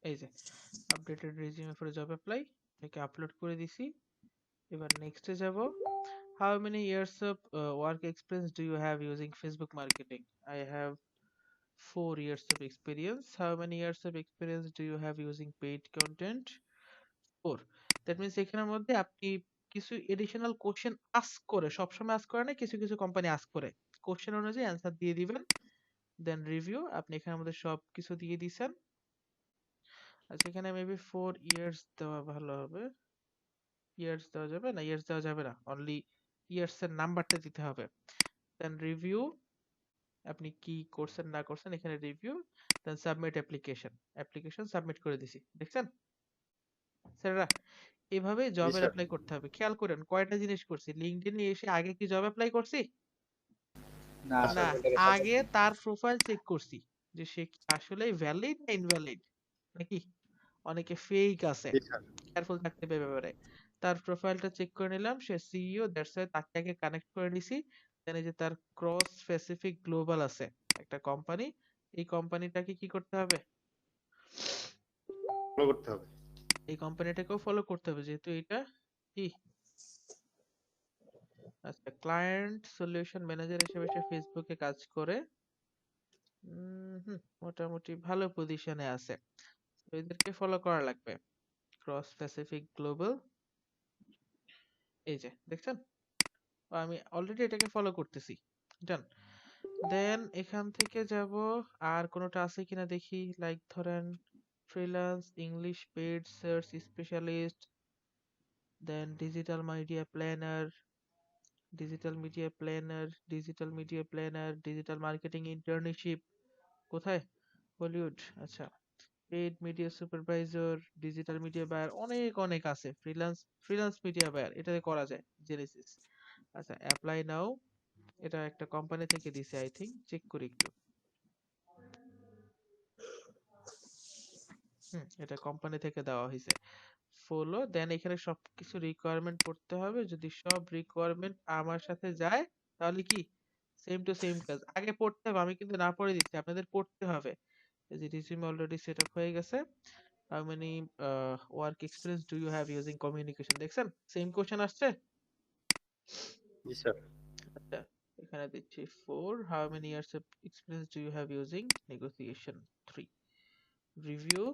এই যে updated resume for job apply, এটাকে আপলোড করে দিছি। এবার নেক্সটে যাব। How many years of work experience do you have using Facebook marketing? I have 4 years of experience. How many years of experience do you have using paid content? 4. That means এখানের মধ্যে আপনি কিছু additional question ask করে, সবসময় ask করে না, কিছু কিছু কোম্পানি আস্ক করে, কোশ্চেন অনুযায়ী অ্যান্সার দিয়ে দিবেন। দেন রিভিউ, আপনি এখানের মধ্যে সব কিছু দিয়ে দিছেন। আচ্ছা, এখানে মেবি 4 ইয়ার্স দেওয়া ভালো হবে। ইয়ার্স দেওয়া যাবে না, ইয়ার্স দেওয়া যাবে না, অনলি ইয়ার্স এর নাম্বারটা দিতে হবে। দেন রিভিউ, আপনি কি করছেন না করছেন, এখানে রিভিউ। দেন সাবমিট অ্যাপ্লিকেশন, অ্যাপ্লিকেশন সাবমিট করে দিছি, দেখছেন স্যাররা, এভাবে জি জবের স্যার। অ্যাপ্লাই করতে হবে। খেয়াল করেন কয়টা জিনিস করছি, লিঙ্কডইনে এসে আগে কি জব অ্যাপ্লাই করছি, না না না, স্যার। ওটাকে সাবমিট আগে তার প্রোফাইল চেক করছি যে সে কি আসলে ভ্যালিড না ইনভ্যালিড, নাকি অনেকে ফেক আছে, জি স্যার। কেয়ারফুল থাকতে হবে ব্যাপারে। তার প্রোফাইলটা চেক করে নিলাম, সে সিইও, দ্যাটস ওয়াই তাকে আগে কানেক্ট করে নিছি। দেন এই যে তার ক্রস স্পেসিফিক গ্লোবাল আছে একটা কোম্পানি, এই কোম্পানিটাকে কি করতে হবে, ফলো করতে হবে। এই কোম্পানিটাকেও ফলো করতে হবে, যেহেতু এটা কি আচ্ছা, ক্লায়েন্ট সলিউশন ম্যানেজার হিসেবে সে ফেসবুকে কাজ করে। মোটামুটি ভালো পজিশনে আছে। তো এদেরকে ফলো করা লাগবে। ক্রস প্যাসিফিক গ্লোবাল, এই যে দেখছেন, আমি অলরেডি এটাকে ফলো করতেছি। ডান। দেন এখান থেকে যাব, আর কোনোটা আছে কিনা দেখি, লাইক ধরেন freelance English paid search specialist, then digital media planner, digital marketing internship, কোথায়, হলিউড, আচ্ছা, paid media supervisor, digital media buyer, অনেক অনেক আছে। ফ্রিল্যান্স মিডিয়া বায়ার, এটাতে করা যায়, জেনেসিস। আচ্ছা, অ্যাপ্লাই নাও, এটা একটা কোম্পানি থেকে দিছে আই থিংক, চেক করি একটু। এটা কোম্পানি থেকে দেওয়া হয়েছে। ফলো, দেন এখানে সবকিছু রিকোয়ারমেন্ট পড়তে হবে। যদি সব রিকোয়ারমেন্ট আমার সাথে যায়, তাহলে কি সেম টু সেম কাজ আগে পড়তে হবে, আমি কিন্তু না পড়ে দিচ্ছি, আপনাদের পড়তে হবে। এই যে রিজিউমে অলরেডি সেট আপ হয়ে গেছে। How many work experience do you have using communication, দেখছেন সেম কোশ্চেন আসছে। জি স্যার। আচ্ছা, এখানে দিচ্ছি 4, how many years of experience do you have using negotiation, 3, review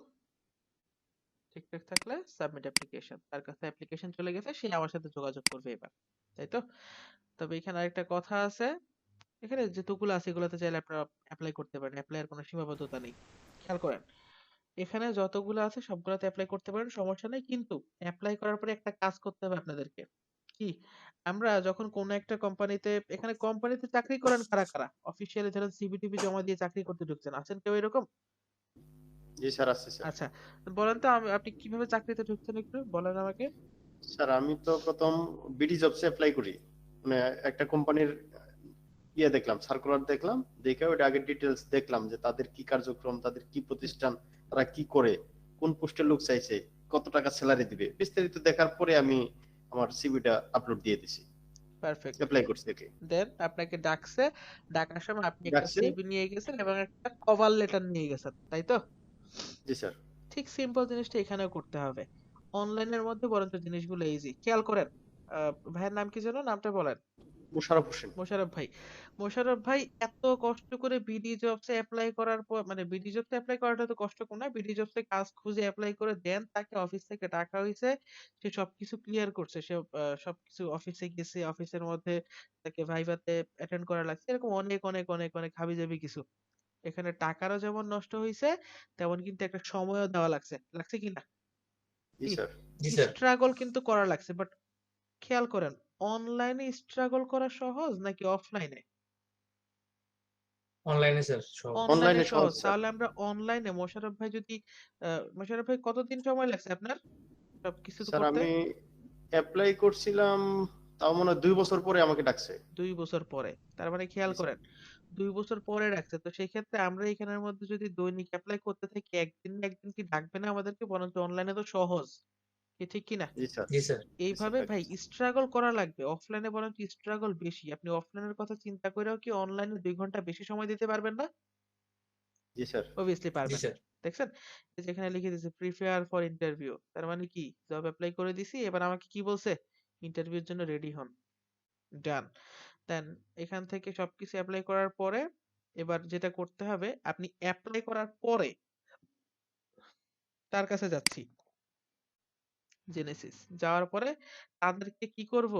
ঠিকঠাক থাকলে সাবমিট অ্যাপ্লিকেশন। তার কাছে অ্যাপ্লিকেশন চলে গেছে, সে আমার সাথে যোগাযোগ করবে এবার, তাই তো। তবে এখানে আরেকটা কথা আছে, এখানে যেতগুলো আছে এগুলোতে চাইলে আপনারা অ্যাপ্লাই করতে পারেন, অ্যাপ্লাইয়ের কোনো সীমাবদ্ধতা নেই। খেয়াল করেন, এখানে যতগুলো আছে সবগুলোতে অ্যাপ্লাই করতে পারেন, সমস্যা নেই, কিন্তু অ্যাপ্লাই করার পরে একটা কাজ করতে হবে আপনাদেরকে। কি, আমরা যখন কোনো একটা কোম্পানিতে, এখানে কোম্পানিতে চাকরি করেন কারা কারা, অফিসিয়ালি ধরেন সিভি টিভি জমা দিয়ে চাকরি করতে ঢুকছেন, আছেন কেউ এরকম? জি স্যার, আছে স্যার। আচ্ছা, বলেন তো আপনি কিভাবে চাকরিতে ঢুকছেন, একটু বলেন আমাকে। স্যার আমি তো প্রথম বিডি জবসে অ্যাপ্লাই করি, মানে একটা কোম্পানির দেখলাম, সার্কুলার দেখলাম, দেখে ওটা আগে ডিটেলস দেখলাম যে তাদের কি কার্যক্রম, তাদের কি প্রতিষ্ঠান, তারা কি করে, কোন পোস্টের লোক চাইছে, কত টাকা স্যালারি দিবে, বিস্তারিত দেখার পরে আমি আমার সিভিটা আপলোড দিয়ে দিছি, পারফেক্ট। অ্যাপ্লাই করছি ওকে। দেন আপনাকে ডাকছে, ডাকার সময় আপনি একটা ডাকছে। সিভি নিয়ে গেছেন এবং একটা কভার লেটার নিয়ে গেছেন, তাই তো? জি স্যার। ঠিক সিম্পল জিনিসটা এখানেও করতে হবে। অনলাইনের মধ্যে বরঞ্চ জিনিসগুলো ইজি, খেয়াল করেন। ভাইয়ের নাম কি যেন, নামটা বলেন। মোশাররফ হোসেন। মোশাররফ ভাই। মোশাররফ ভাই এত কষ্ট করে বিডি জবসে অ্যাপ্লাই করার পর, মানে বিডি জবসে অ্যাপ্লাই করাটা তো কষ্টকর না, বিডি জবসে কাজ খুঁজে অ্যাপ্লাই করে দেন, তাকে অফিস থেকে ডাকা হয়েছে, সে সবকিছু ক্লিয়ার করছে, সে সবকিছু অফিসে গেছে, অফিসের মধ্যে তাকে ভাইভাতে অ্যাটেন্ড করা লাগছে, এরকম অনেক অনেক অনেক অনেক হাবিজাবি কিছু। এখানে টাকারও যেমন নষ্ট হয়েছে, তেমন কিন্তু একটা সময়ও দেওয়া লাগছে, লাগছে কিনা? জি কি, স্যার। জি স্যার। স্ট্রাগল কিন্তু করা লাগছে, বাট খেয়াল করেন, অনলাইনে স্ট্রাগল করা সহজ নাকি অফলাইনে? অনলাইনে স্যার সব। অনলাইনে অনলাইনে সহজ। সহজ স্যার। তাহলে আমরা অনলাইনে, মোশাররফ ভাই যদি মোশাররফ ভাই কতদিন সময় লাগছে আপনার সবকিছু স্যার করতে? আমি অ্যাপ্লাই করছিলাম, তাও মনে হয় 2 বছর পরে আমাকে ডাকছে। 2 বছর পরে, তার মানে খেয়াল জি স্যার। করেন 2 বছর পরে রাখছে। তো সেই ক্ষেত্রে আমরা এখানের মধ্যে যদি দৈনিক অ্যাপ্লাই করতে থাকি, একদিন না একদিন কি ডাকবে না আমাদেরকে? বরঞ্চ অনলাইনে তো সহজ, কি ঠিক কিনা? জি স্যার। জি স্যার। জি স্যার, এইভাবে ভাই ডাকছে। স্ট্রাগল করা লাগবে, অফলাইনে বরঞ্চ স্ট্রাগল বেশি। আপনি অফলাইনের কথা চিন্তা করেও কি অনলাইনে 2 ঘন্টা বেশি সময় দিতে পারবেন না? জি স্যার। অবভিয়াসলি জি পারবেন। স্যার। দেখছেন, এই যেখানে লিখে দিয়েছে প্রিপেয়ার ফর ইন্টারভিউ, তার মানে কি জব অ্যাপ্লাই করে দিছি, এবার আমাকে কি বলছে, ইন্টারভিউর জন্য রেডি হন। ডান। দেন এখান থেকে সবকিছু অ্যাপ্লাই করার পরে, এবার যেটা করতে হবে, আপনি অ্যাপ্লাই করার পরে তার কাছে যাচ্ছি, জেনেসিস যাওয়ার পরে তাদেরকে কি করব,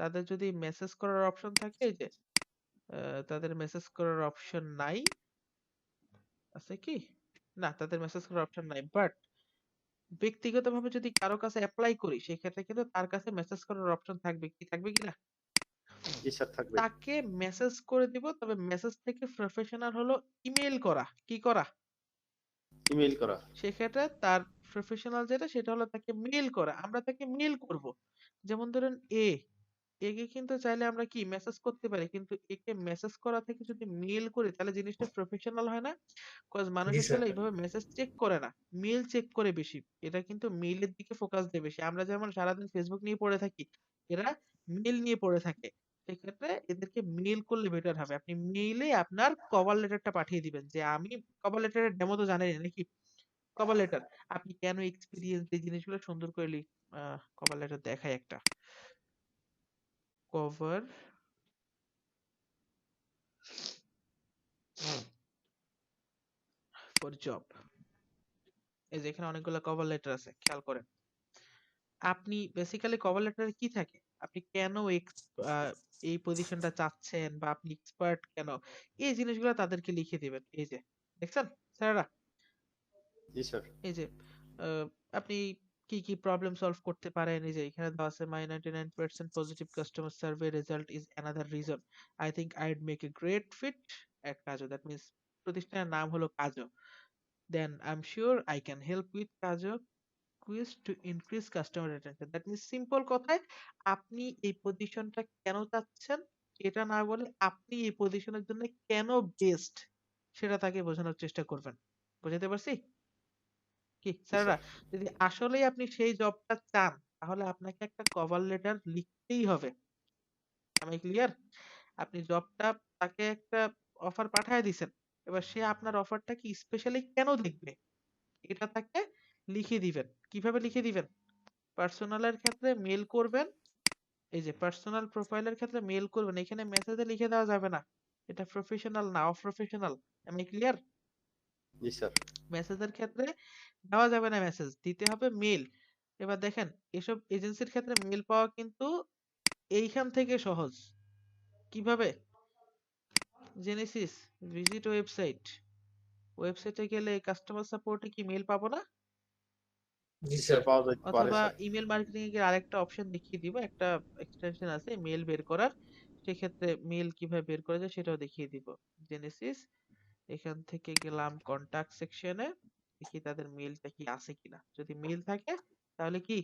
তাদের যদি মেসেজ করার অপশন থাকে, এই যে তাদের মেসেজ করার অপশন নাই, আছে কি, না তাদের মেসেজ করার অপশন নাই, বাট ব্যক্তিগতভাবে যদি কারো কাছে অ্যাপ্লাই করি, সেক্ষেত্রে কিন্তু তার কাছে মেসেজ করার অপশন থাকবে, কি থাকবে কিনা? জি স্যার, থাকবে। তাকে মেসেজ করে দিব, তবে মেসেজ থেকে প্রফেশনাল হলো ইমেল করা, কি করা, ইমেইল করা। সেক্ষেত্রে তার প্রফেশনাল যেটা সেটা হলো তাকে মেল করা, আমরা তাকে মেল করব। যেমন ধরেন একে কিন্তু চাইলে আমরা কি মেসেজ করতে পারি, কিন্তু একে মেসেজ করা থেকে যদি মেল করি তাহলে জিনিসটা প্রফেশনাল হয় না? কজ মানুষ জি স্যার। আসলে এইভাবে মেসেজ চেক করে না, মেল চেক করে বেশি। এটা কিন্তু মেইলের দিকে ফোকাস দেয় বেশি। আমরা যেমন সারাদিন ফেসবুক নিয়ে পড়ে থাকি, এরা মেল নিয়ে পড়ে থাকে। সেক্ষেত্রে এদেরকে মেল করলে বেটার হবে। আপনি মেইলে আপনার কভার লেটারটা পাঠিয়ে দিবেন, যে আমি কভার লেটারের ডেমো তো জানেনই নাকি, কভার লেটার আপনি কেন এক্সপিরিয়েন্স, এই জিনিসগুলো সুন্দর করে কভার লেটার দেখায় একটা, কভার ফর জব। এই যে এখানে অনেকগুলো কভার লেটার আছে, খেয়াল করেন। আপনি বেসিক্যালি কভার লেটারে কি থাকে, আপনি কেন এই পজিশনটা চাচ্ছেন বা আপনি এক্সপার্ট কেন, এই জিনিসগুলো তাদেরকে লিখে দিবেন। এই যে দেখছেন স্যাররা, জি স্যার। এই যে আহ, আপনি কি কি প্রবলেম সলভ করতে পারেন, এই যে এখানে দেওয়া আছে my 99% positive customer survey result is another reason I think I'd make a great fit at Kajo. That means প্রতিষ্ঠানের নাম হলো Kajo. Then I am sure I can help with Kajo quiz to increase customer retention. That means simple কথায় আপনি এই পজিশনটা কেন চাচ্ছেন এটা না বলে আপনি এই পজিশনের জন্য কেন বেস্ট সেটা তাকে বোঝানোর চেষ্টা করবেন। বুঝাতে পারছি কি জি স্যাররা? স্যার। যদি আসলেই আপনি সেই জবটা চান তাহলে আপনাকে একটা কভার লেটার লিখতেই হবে। আমি ক্লিয়ার? আপনি জবটা তাকে একটা অফার পাঠায় দিছেন, এবার সে আপনার অফারটাকে স্পেশালি কেন দেখবে এটা তাকে লিখে দিবেন। কিভাবে লিখে দিবেন? পার্সোনালের ক্ষেত্রে মেল করবেন, এই যে পার্সোনাল প্রোফাইলের ক্ষেত্রে মেল করবেন, এখানে মেসেজে লিখে দেওয়া যাবে না, এটা প্রফেশনাল না, অপ্রফেশনাল। আমি ক্লিয়ার? জি স্যার। মেসেজের ক্ষেত্রে দেওয়া যাবে না, মেসেজ দিতে হবে মেল। এবার দেখেন এসব এজেন্সির ক্ষেত্রে মেল পাওয়া কিন্তু এইখান থেকে সহজ। কিভাবে? জেনেসিস, ভিজিট ওয়েবসাইট, ওয়েবসাইটে গেলে কাস্টমার সাপোর্টে কি মেল পাবো না? জি জি স্যার, স্যার। পাওয়া যেতে পারে অথবা স্যার। ইমেল মার্কেটিং এর আরেকটা অপশন দেখিয়ে দিব, একটা এক্সটেনশন আছে মেল বের করার, সেক্ষেত্রে মেল কিভাবে বের করা যায় সেটাও দেখিয়ে দিব। জেনেসিস, এখান থেকে গেলাম কন্টাক্ট সেকশনে, দেখি তাদের মেলটা কি আছে কিনা, যদি মেল থাকে তাহলে কি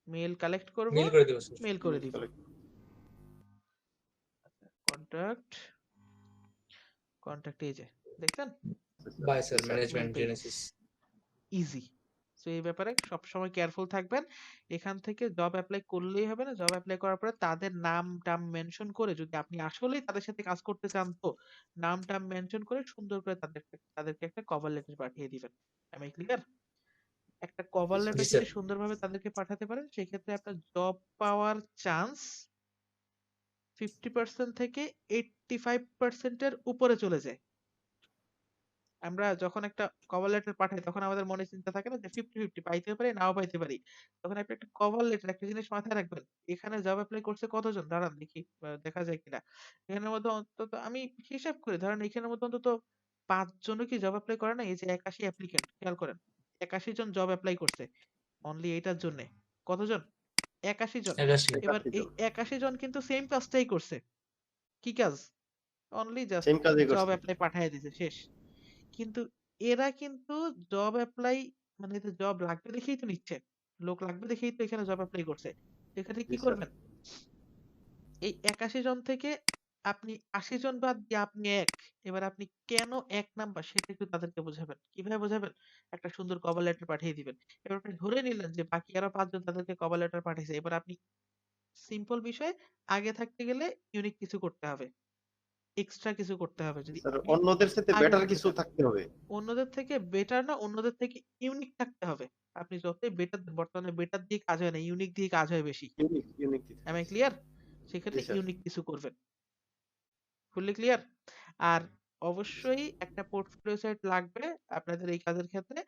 মেল কালেক্ট করব, মেল করে দেবো স্যার। মেল করে মেল দিব। কালেক্ট। কন্টাক্ট, কন্টাক্ট, এই যে দেখছেন বাই জি স্যার, স্যার। মেল ম্যানেজমেন্ট পেয়ে গেছে, জেনেসিস। ইজি। তো এই ব্যাপারে সবসময় কেয়ারফুল থাকবেন। এখান থেকে জব অ্যাপ্লাই করলেই হবে না, জব অ্যাপ্লাই করার পরে তাদের নাম টাম মেনশন করে, যদি আপনি আসলেই তাদের সাথে কাজ করতে চান তো নাম টাম মেনশন করে সুন্দর করে তাদেরকে একটা কভার লেটার পাঠিয়ে দিবেন। আমি ক্লিয়ার? একটা জি কভার স্যার। জি লেটার স্যার। যদি সুন্দরভাবে তাদেরকে পাঠাতে পারেন সেক্ষেত্রে আপনার জব পাওয়ার চান্স 50% থেকে 85% এর উপরে চলে যায়। আমরা যখন একটা কভার লেটার পাঠাই তখন আমাদের মনে চিন্তা থাকে না যে 50-50 পাইতে পারি নাও পাইতে পারি। তখন আপনি একটা কভার লেটার, একটা জিনিস মাথায় রাখবেন। এখানে জব এপ্লাই করছে কতজন? দাঁড়ান দেখি দেখা যায় কিনা। এখানের মধ্যে অন্তত আমি হিসাব করি, ধরেন এখানের মধ্যে অন্তত 5 জনও কি জব এপ্লাই করে না? এই যে 81 অ্যাপ্লিকেন্ট, খেয়াল করেন। 81 জন জব এপ্লাই করছে অনলি এইটার জন্য। কতজন? 81 জন। 81। এবার 81 এই জন 81 জন কিন্তু সেম কাজটাই করছে। কি কাজ? অনলি জাস্ট সেম কাজই জব করছে। এপ্লাই পাঠায় দিছে, শেষ। কিন্তু এরা কিন্তু জব এপ্লাই মানে এদের জব লাগবে দেখেই তো নিচ্ছে, লোক লাগবে দেখেই তো এখানে জব এপ্লাই করছে। এখানে জি কি স্যার। করবেন? এই 81 জন থেকে আপনি 80 জন বাদ দিয়ে আপনি এক, এবার আপনি কেন এক নাম্বার সেটা একটু তাদেরকে বোঝাবেন। কিভাবে বোঝাবেন? একটা সুন্দর কভার লেটার পাঠিয়ে দিবেন। এবার আপনি ধরে নিলেন যে বাকি আরো 5 জন তাদেরকে কভার লেটার পাঠিয়েছে, এবার আপনি সিম্পল বিষয়, আগে থাকতে গেলে ইউনিক কিছু করতে হবে, এক্সট্রা কিছু করতে হবে যদি স্যার, আপনি অন্যদের সাথে আগে বেটার থাকতে কিছু চান। থাকতে হবে। অন্যদের থেকে বেটার না, অন্যদের থেকে ইউনিক থাকতে হবে। আপনি যতই বেটার, বর্তমানে বেটার দিয়ে কাজ হয় না, ইউনিক দিয়ে কাজ হয় বেশি। ইউনিক ইউনিক দিতে am হবে। I clear? জি সেক্ষেত্রে স্যার। ইউনিক কিছু করবেন। Fully clear? আর অবশ্যই একটা পোর্টফোলিও সাইট লাগবে আপনাদের এই কাজের ক্ষেত্রে।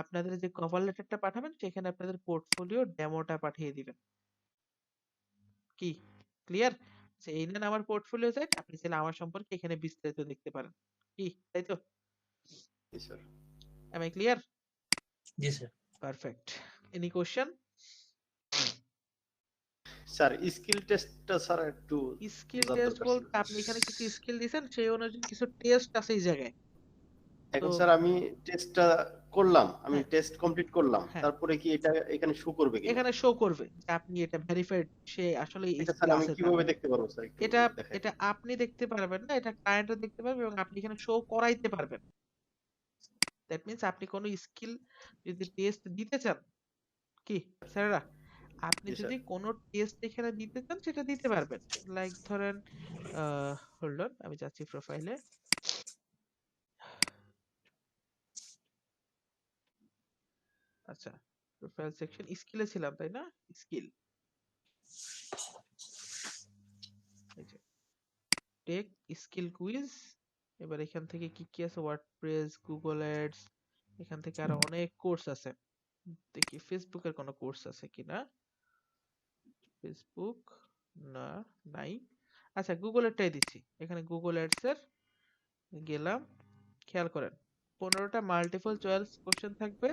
আপনাদের যে কভার লেটারটা পাঠাবেন সেখানে আপনাদের পোর্টফোলিও ডেমোটা পাঠিয়ে দিবেন। কি ক্লিয়ার? যে এই নেন আমার পোর্টফোলিও সাইট, আপনি চাইলে আমার সম্পর্কে এখানে বিস্তারিত দেখতে পারেন। কি তাই তো? জি স্যার। am I clear? জি sir. Perfect. Any question? Sir, skill টেস্টটা স্যার একটু স্কিল বোঝার টেস্ট দরকার ছিল। বলতে আপনি এখানে কিছু স্কিল দিছেন, সেই অনুযায়ী কিছু টেস্ট আছে এই জায়গায়। তো এখন স্যার আমি টেস্টটা করলাম, আমি হ্যাঁ, টেস্ট কমপ্লিট করলাম, হ্যাঁ, তারপরে কি এটা এখানে শো করবে কিনা? এখানে শো করবে যে আপনি এটা ভেরিফাইড, সে আসলে এটা স্কিল স্যার আমি আছে তার। কিভাবে দেখতে পারবো স্যার, একটু এটা দেখাই এটা দেন। আপনি দেখতে পারবেন না, এটা ক্লায়েন্টও দেখতে পারবে এবং আপনি এখানে শো করাইতে পারবেন। দ্যাট মিন্স আপনি কোনো স্কিল যদি টেস্ট দিতে চান, কি স্যারেরা, আপনি জি স্যার। যদি কোনো টেস্ট এখানে দিতে চান সেটা দিতে পারবেন। লাইক ধরেন হোল্ড অন, আমি যাচ্ছি প্রোফাইলে। আচ্ছা, প্রোফাইল সেকশন স্কিলে ছিলাম তাই না? Skill, tech skill quiz. এবার এখান থেকে কি কি আছে, ওয়ার্ডপ্রেস, গুগল অ্যাডস, এখান থেকে আরো অনেক কোর্স আছে। দেখি ফেসবুকের কোনো কোর্স আছে কিনা। ফেসবুক না, নাই। আচ্ছা গুগলেরটাই দিচ্ছি, এখানে গুগল অ্যাডস এর গেলাম। খেয়াল করেন 15টা মাল্টিপল চয়েস কোশ্চেন থাকবে,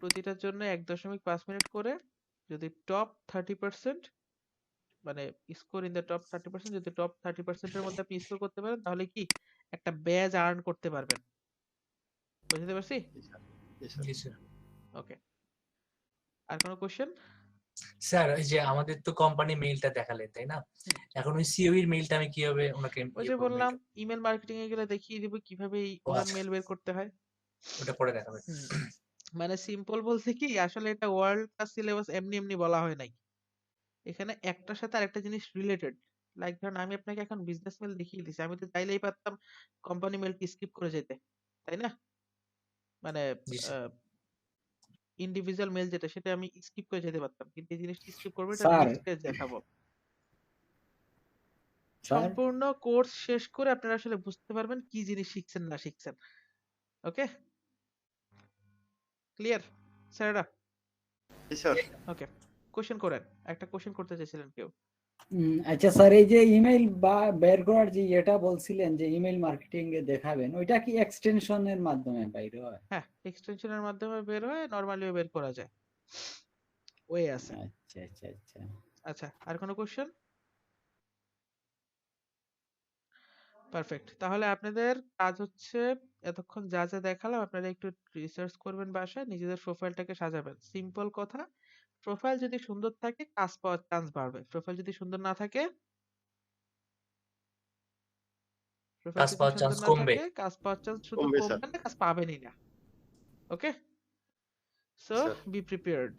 প্রতিটার জন্য 1.5 মিনিট করে। যদি টপ 30%, মানে স্কোর ইন দ্য টপ 30%, যদি টপ 30% এর মধ্যে আপনি স্কোর করতে পারেন তাহলে কি একটা ব্যাজ আর্ন করতে পারবেন। বুঝতে পারছি? জি স্যার। জি স্যার। ওকে, আর কোনো কোশ্চেন? স্যার ওই যে আমাদের তো কোম্পানি মেইলটা দেখালেন তাই না, এখন ওই সিও এর মেইলটা আমি কিভাবে ওনাকে ওই যে বললাম ইমেল মার্কেটিং এ গেলে দেখিয়ে দিব কিভাবে এই ও ওনার আচ্ছা। মেল বের করতে হয়। ওটা পরে দেখাবেন। মানে সিম্পল বলতে কি, আসলে এটা ওয়ার্ল্ড ক্লাস সিলেবাস এমনি এমনি বলা হয় নাই, এখানে একটার সাথে আরেকটা জিনিস রিলেটেড। লাইক ধরুন আমি আপনাকে এখন বিজনেস মেল দেখিয়ে দিছি, আমি তো চাইলেই পারতাম কোম্পানি মেলটি স্কিপ করে যেতে, তাই না? মানে জি স্যার। ইন্ডিভিজুয়াল মেল যেটা সেটা আমি স্কিপ করে যেতে পারতাম, কিন্তু এই জিনিসটা স্কিপ করবো, এটা স্যার নেক্সট পেজ দেখাবো। স্যার সম্পূর্ণ কোর্স শেষ করে আপনারা আসলে বুঝতে পারবেন কি জিনিস শিখছেন না শিখছেন। ওকে, ক্লিয়ার স্যাররা? জি স্যার। ওকে, কোশ্চেন করেন। একটা কোশ্চেন করতে চাইছিলেন কেউ? আচ্ছা স্যার, এই যে ইমেল বা বের করার যে এটা বলছিলেন যে ইমেল মার্কেটিং এ দেখাবেন, ওইটা কি এক্সটেনশনের মাধ্যমে বাইরে হয়? হ্যাঁ, এক্সটেনশনের মাধ্যমে বের হয়, নরমালিও বের করা যায়, ওয়ে আছে। আচ্ছা আচ্ছা আচ্ছা। আচ্ছা, আর কোনো কোশ্চেন? পারফেক্ট। তাহলে আপনাদের কাজ হচ্ছে এতক্ষণ যা যা দেখালাম আপনারা একটু রিসার্চ করবেন, বাসায় নিজেদের প্রোফাইলটাকে সাজাবেন। সিম্পল কথা, প্রোফাইল যদি সুন্দর থাকে কাজ পাওয়ার চান্স বাড়বে, প্রোফাইল যদি সুন্দর না থাকে, প্রোফাইল কাজ যদি পাওয়ার সুন্দর চান্স না কমবে। থাকে কাজ পাওয়ার চান্স শুধু কমবে স্যার। কমবে না, কাজ পাবেনই না। ওকে, সো স্যার। Be prepared.